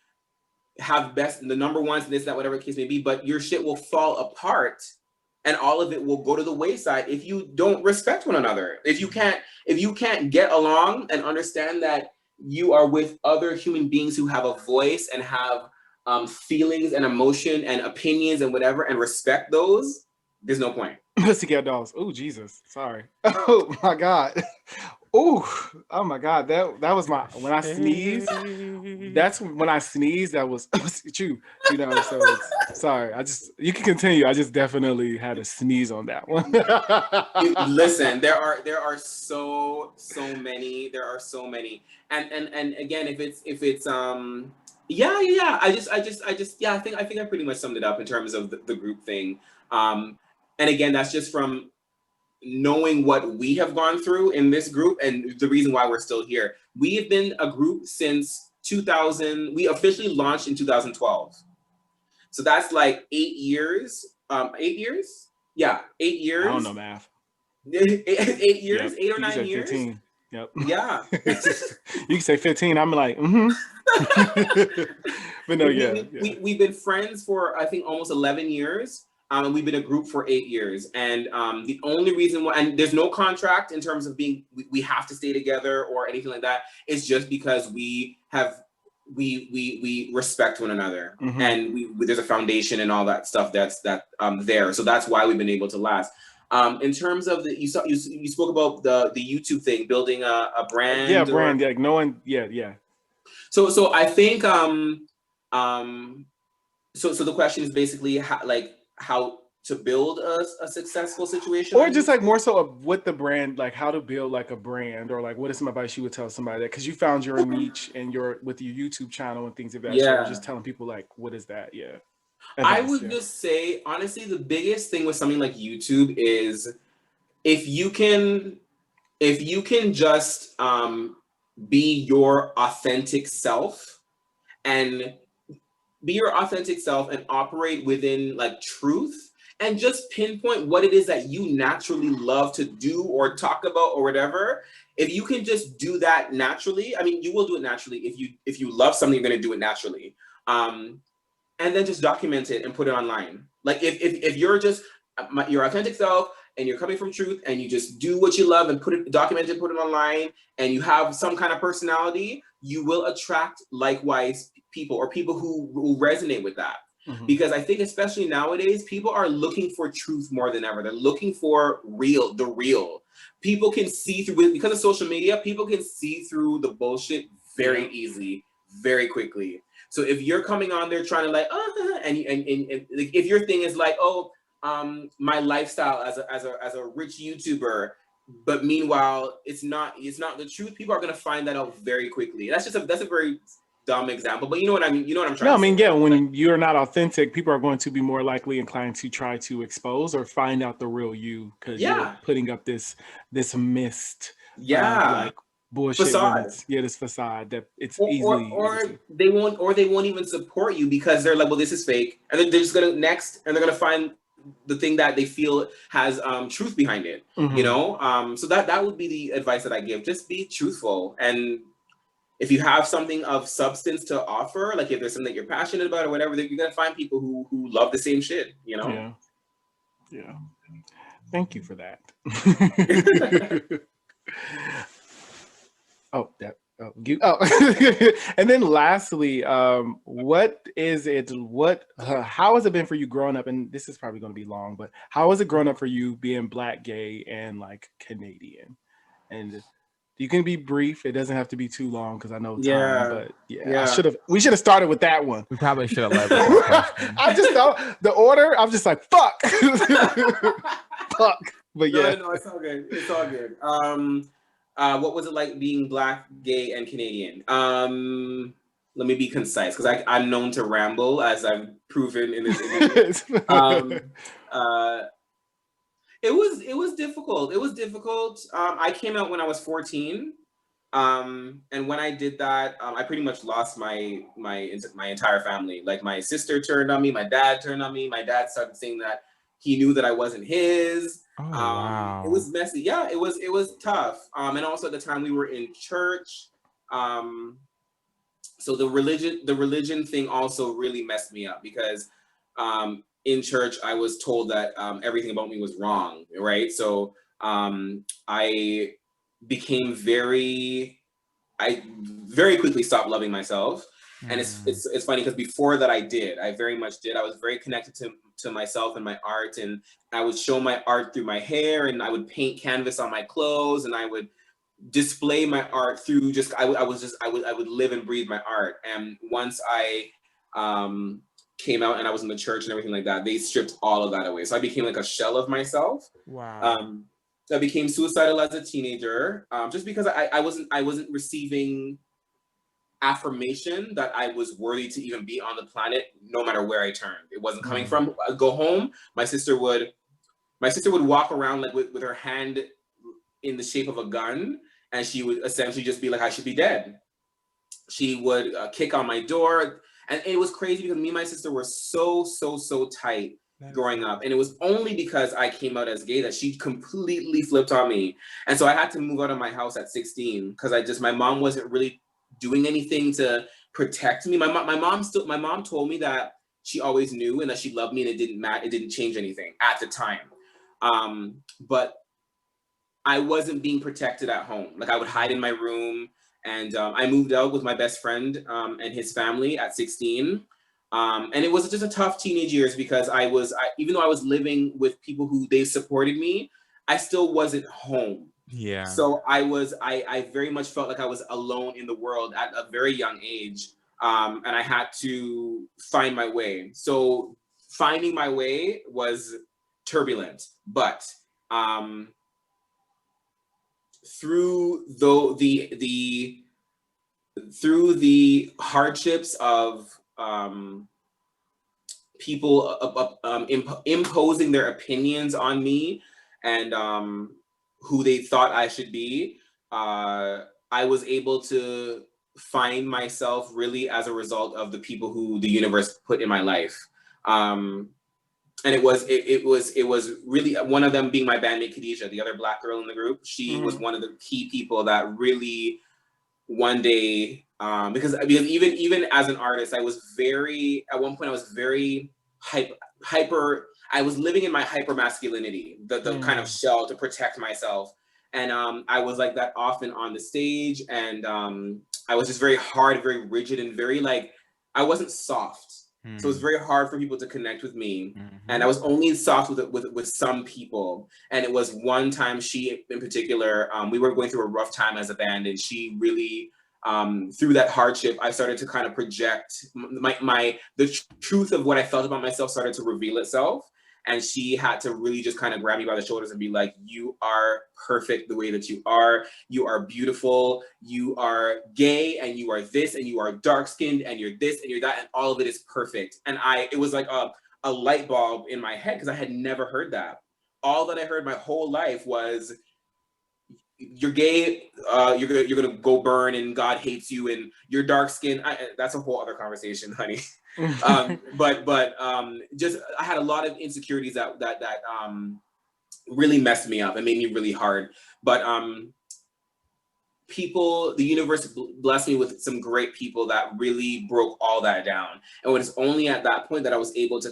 have the number ones, this, that, whatever the case may be, but your shit will fall apart and all of it will go to the wayside if you don't respect one another. If you can't get along and understand that you are with other human beings who have a voice and have feelings and emotion and opinions and whatever, and respect those, there's no point. Pussycat Dolls. Oh, Jesus. Sorry. Oh my God. Oh my God. That was when I sneezed. That's when I sneezed. That was you know, so sorry. You can continue. I just definitely had a sneeze on that one. Listen, there are so many. There are so many. And again, if it's yeah. I think I pretty much summed it up in terms of the group thing. And again, that's just from knowing what we have gone through in this group and the reason why we're still here. We have been a group since 2000. We officially launched in 2012. So that's like 8 years. 8 years? Yeah, 8 years. I don't know math. 8 years, Yep. 8 or 9 years. 15. Yep. Yeah. You can say 15. I'm like, But no, we've been friends for I think almost 11 years. And we've been a group for 8 years. And the only reason why, and there's no contract in terms of we have to stay together or anything like that. It's just because we respect one another, and there's a foundation and all that stuff that's there. So that's why we've been able to last. In terms of you spoke about the YouTube thing, building a brand. Yeah, brand. Like no one. Yeah. So I think so the question is basically how to build a successful situation, or just like more so of what the brand, like how to build like a brand, or like what is some advice you would tell somebody that, because you found your niche and with your YouTube channel and things of that sort, just telling people like what is that. I would just say honestly, the biggest thing with something like YouTube is if you can just be your authentic self and operate within like truth, and just pinpoint what it is that you naturally love to do or talk about or whatever. If you can just do that naturally, I mean, you will do it naturally. If you love something, you're going to do it naturally. And then just document it and put it online. Like if you're just your authentic self and you're coming from truth and you just do what you love and document it, put it online, and you have some kind of personality, you will attract likewise people, or people who resonate with that. Because I think especially nowadays, people are looking for truth more than ever. They're looking for the real. People can see through, because of social media, people can see through the bullshit very easily, very quickly. So if you're coming on there trying to like, and if your thing is like, my lifestyle as a rich YouTuber, but meanwhile it's not the truth, people are gonna find that out very quickly. That's a very dumb example, but you know what I mean. You know what I'm trying to say. No, I mean, when you're not authentic, people are going to be more likely inclined to try to expose or find out the real you, because you're putting up this mist, like bullshit when facade. it's this facade that it's Or, easily or they won't even support you because they're like, well, this is fake, and then they're just gonna they're gonna find the thing that they feel has truth behind it. You know, so that would be the advice that I give. Just be truthful, and if you have something of substance to offer, like if there's something that you're passionate about or whatever, you're gonna find people who love the same shit. You know. Yeah. Thank you for that. And then lastly, what is it? How has it been for you growing up? And this is probably going to be long, but how has it grown up for you being Black, gay, and like Canadian? And you can be brief. It doesn't have to be too long because I know time. But we should have started with that one. We probably should have led with that question. I just thought the order. I'm just like fuck, fuck. But yeah, no, it's all good. It's all good. What was it like being Black, gay, and Canadian? Let me be concise because I'm known to ramble, as I've proven in this interview. It was difficult. It was difficult. I came out when I was 14, and when I did that, I pretty much lost my entire family. Like my sister turned on me, my dad turned on me. My dad started saying that he knew that I wasn't his. Oh, wow. It was messy. Yeah, it was tough. And also at the time we were in church. So the religion thing also really messed me up because in church I was told that everything about me was wrong, right? So I very quickly stopped loving myself. And it's funny because before that I very much did. I was very connected to myself and my art, and I would show my art through my hair, and I would paint canvas on my clothes, and I would display my art through I would live and breathe my art. And once I came out and I was in the church and everything like that, they stripped all of that away. So I became like a shell of myself. Wow. I became suicidal as a teenager, just because I wasn't receiving affirmation that I was worthy to even be on the planet, no matter where I turned. It wasn't coming from. I'd go home, my sister would walk around like with her hand in the shape of a gun, and she would essentially just be like, I should be dead. She would kick on my door, and it was crazy because me and my sister were so tight growing up, and it was only because I came out as gay that she completely flipped on me. And so I had to move out of my house at 16 because my mom wasn't really doing anything to protect me. My mom told me that she always knew and that she loved me, and it didn't change anything at the time. But I wasn't being protected at home. Like I would hide in my room, and I moved out with my best friend and his family at 16. And it was just a tough teenage years because even though I was living with people who they supported me, I still wasn't home. Yeah. So I very much felt like I was alone in the world at a very young age. And I had to find my way. So finding my way was turbulent, but through the hardships of people imposing their opinions on me and who they thought I should be, I was able to find myself really as a result of the people who the universe put in my life. And it was really, one of them being my bandmate Khadijah, the other Black girl in the group. She was one of the key people that really one day, because even as an artist, at one point I was very hyper, I was living in my hyper masculinity, the kind of shell to protect myself. And I was like that often on the stage, and I was just very hard, very rigid, and very I wasn't soft. So it was very hard for people to connect with me. And I was only soft with some people. And it was one time, she in particular, we were going through a rough time as a band, and she really, through that hardship, I started to kind of project the truth of what I felt about myself started to reveal itself. And she had to really just kind of grab me by the shoulders and be like, you are perfect the way that you are beautiful, you are gay, and you are this, and you are dark skinned, and you're this, and you're that, and all of it is perfect. And it was like a light bulb in my head because I had never heard that. All that I heard my whole life was, you're gay, you're gonna go burn, and God hates you, and you're dark skin. That's a whole other conversation, honey. But just I had a lot of insecurities that really messed me up and made me really hard. But the universe blessed me with some great people that really broke all that down. And it was only at that point that I was able to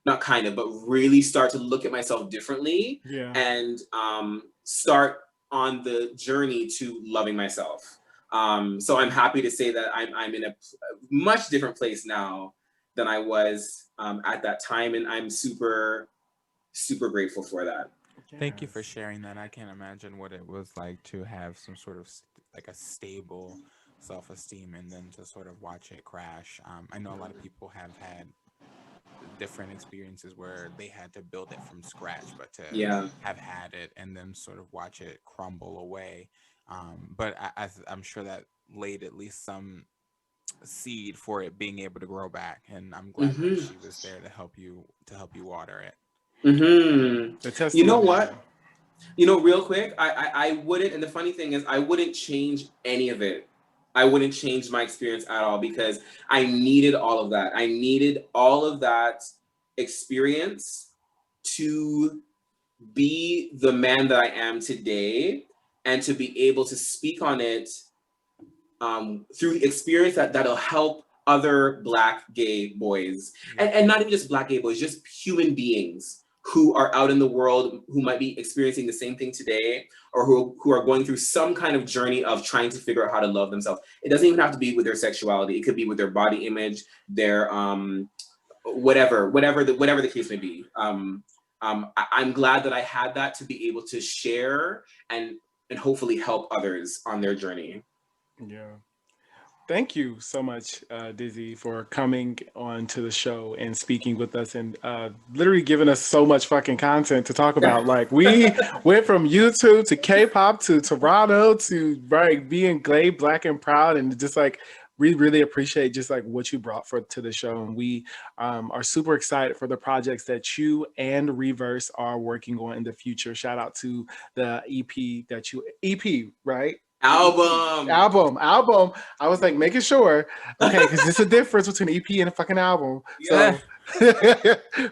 but really start to look at myself differently, and start on the journey to loving myself. So I'm happy to say that I'm in a much different place now than I was at that time, and I'm super, super grateful for that. Thank you for sharing that. I can't imagine what it was like to have some sort of like a stable self-esteem and then to sort of watch it crash. I know a lot of people have had different experiences where they had to build it from scratch, but to have had it and then sort of watch it crumble away. But I'm sure that laid at least some seed for it being able to grow back, and I'm glad that she was there to help you water it. You know what? Real quick, I wouldn't, and the funny thing is I wouldn't change any of it. I wouldn't change my experience at all, because I needed all of that. I needed all of that experience to be the man that I am today, and to be able to speak on it through the experience that'll help other Black gay boys, and not even just Black gay boys, just human beings who are out in the world, who might be experiencing the same thing today, or who are going through some kind of journey of trying to figure out how to love themselves. It doesn't even have to be with their sexuality. It could be with their body image, their whatever the case may be. I'm glad that I had that to be able to share and hopefully help others on their journey. Yeah. Thank you so much, Dizzy, for coming on to the show and speaking with us, and literally giving us so much fucking content to talk about. Like, we went from YouTube to K-pop to Toronto to being gay, Black, and proud, and just like we really appreciate just like what you brought to the show, and we are super excited for the projects that you and rIVerse are working on in the future. Shout out to the EP, right? Album. I was like making sure, okay, because there's a difference between an EP and a fucking album. So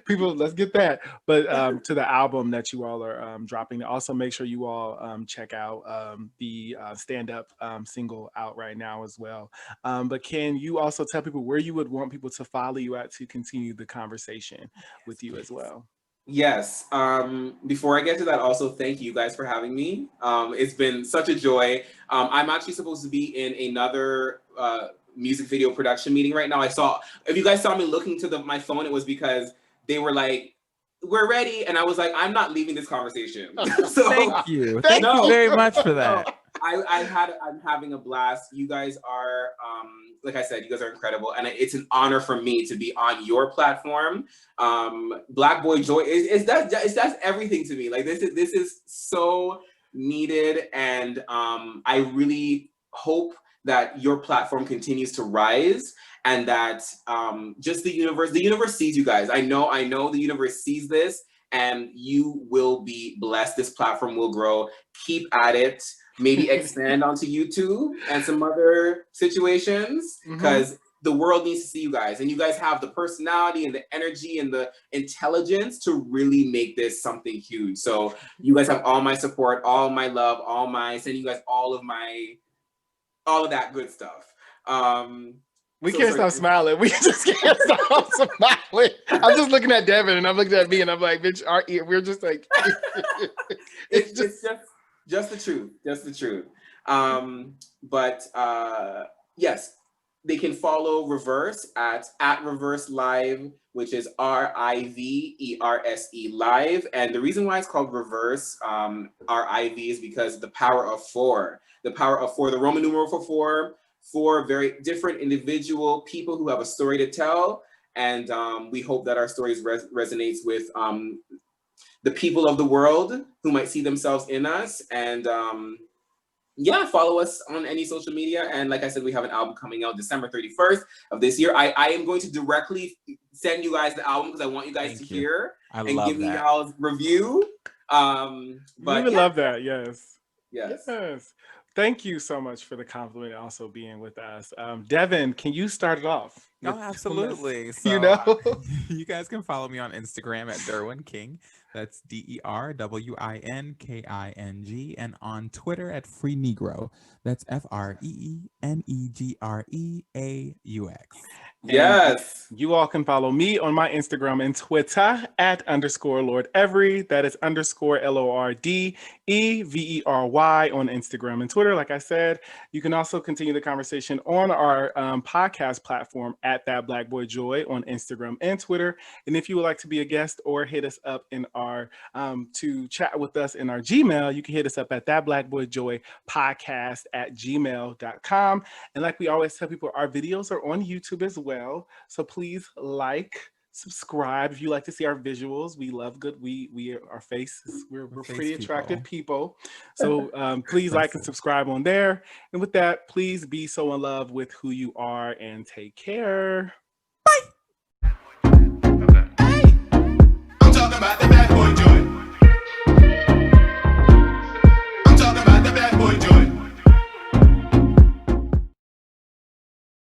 people, let's get that. But to the album that you all are dropping, also make sure you all check out the Stand Up single out right now as well. But can you also tell people where you would want people to follow you at to continue the conversation with you as well? Yes. Before I get to that, also thank you guys for having me. It's been such a joy. I'm actually supposed to be in another music video production meeting right now. If you guys saw me looking to my phone, it was because they were like, "We're ready," and I was like, "I'm not leaving this conversation." So thank you very much for that. I'm having a blast. You guys are, like I said, you guys are incredible, and it's an honor for me to be on your platform. Black Boy Joy that's everything to me. Like this is so needed, and I really hope that your platform continues to rise, and that just the universe sees you guys. I know the universe sees this, and you will be blessed. This platform will grow. Keep at it. Maybe expand onto YouTube and some other situations, because the world needs to see you guys, and you guys have the personality and the energy and the intelligence to really make this something huge. So you guys have all my support, all my love, sending you guys all of that good stuff. We can't stop smiling. We just can't stop smiling. I'm just looking at Devin, and I'm looking at me, and I'm like, bitch, we're just like, it's just the truth. Yes, they can follow rIVerse at rIVerse Live, which is RIVERSE Live. And the reason why it's called rIVerse, RIV, is because the power of four. The Roman numeral for four very different individual people who have a story to tell. And we hope that our stories resonates with the people of the world who might see themselves in us. And follow us on any social media. And like I said, we have an album coming out December 31st of this year. I am going to directly send you guys the album, because I want you guys to hear and give me y'all's review. But we would love that. Yes. Yes. Yes. Thank you so much for the compliment and also being with us. Devin, can you start it off? Oh, with- absolutely. You So know? you guys can follow me on Instagram at derwinking. That's DERWINKING, and on Twitter at Free Negro. That's FREENEGREAUX. Yes. You all can follow me on my Instagram and Twitter at _lordevery. That is _LORDEVERY on Instagram and Twitter. Like I said, you can also continue the conversation on our podcast platform at That Black Boy Joy on Instagram and Twitter. And if you would like to be a guest or hit us up in our to chat with us in our Gmail, you can hit us up at thatblackboyjoypodcast@gmail.com. And like we always tell people, our videos are on YouTube as well. So please subscribe if you like to see our visuals. We love good. We our faces. We're face pretty attractive people. So please like and Impressive. subscribe on there. And with that, please be so in love with who you are and take care. I'm talking about the bad boy.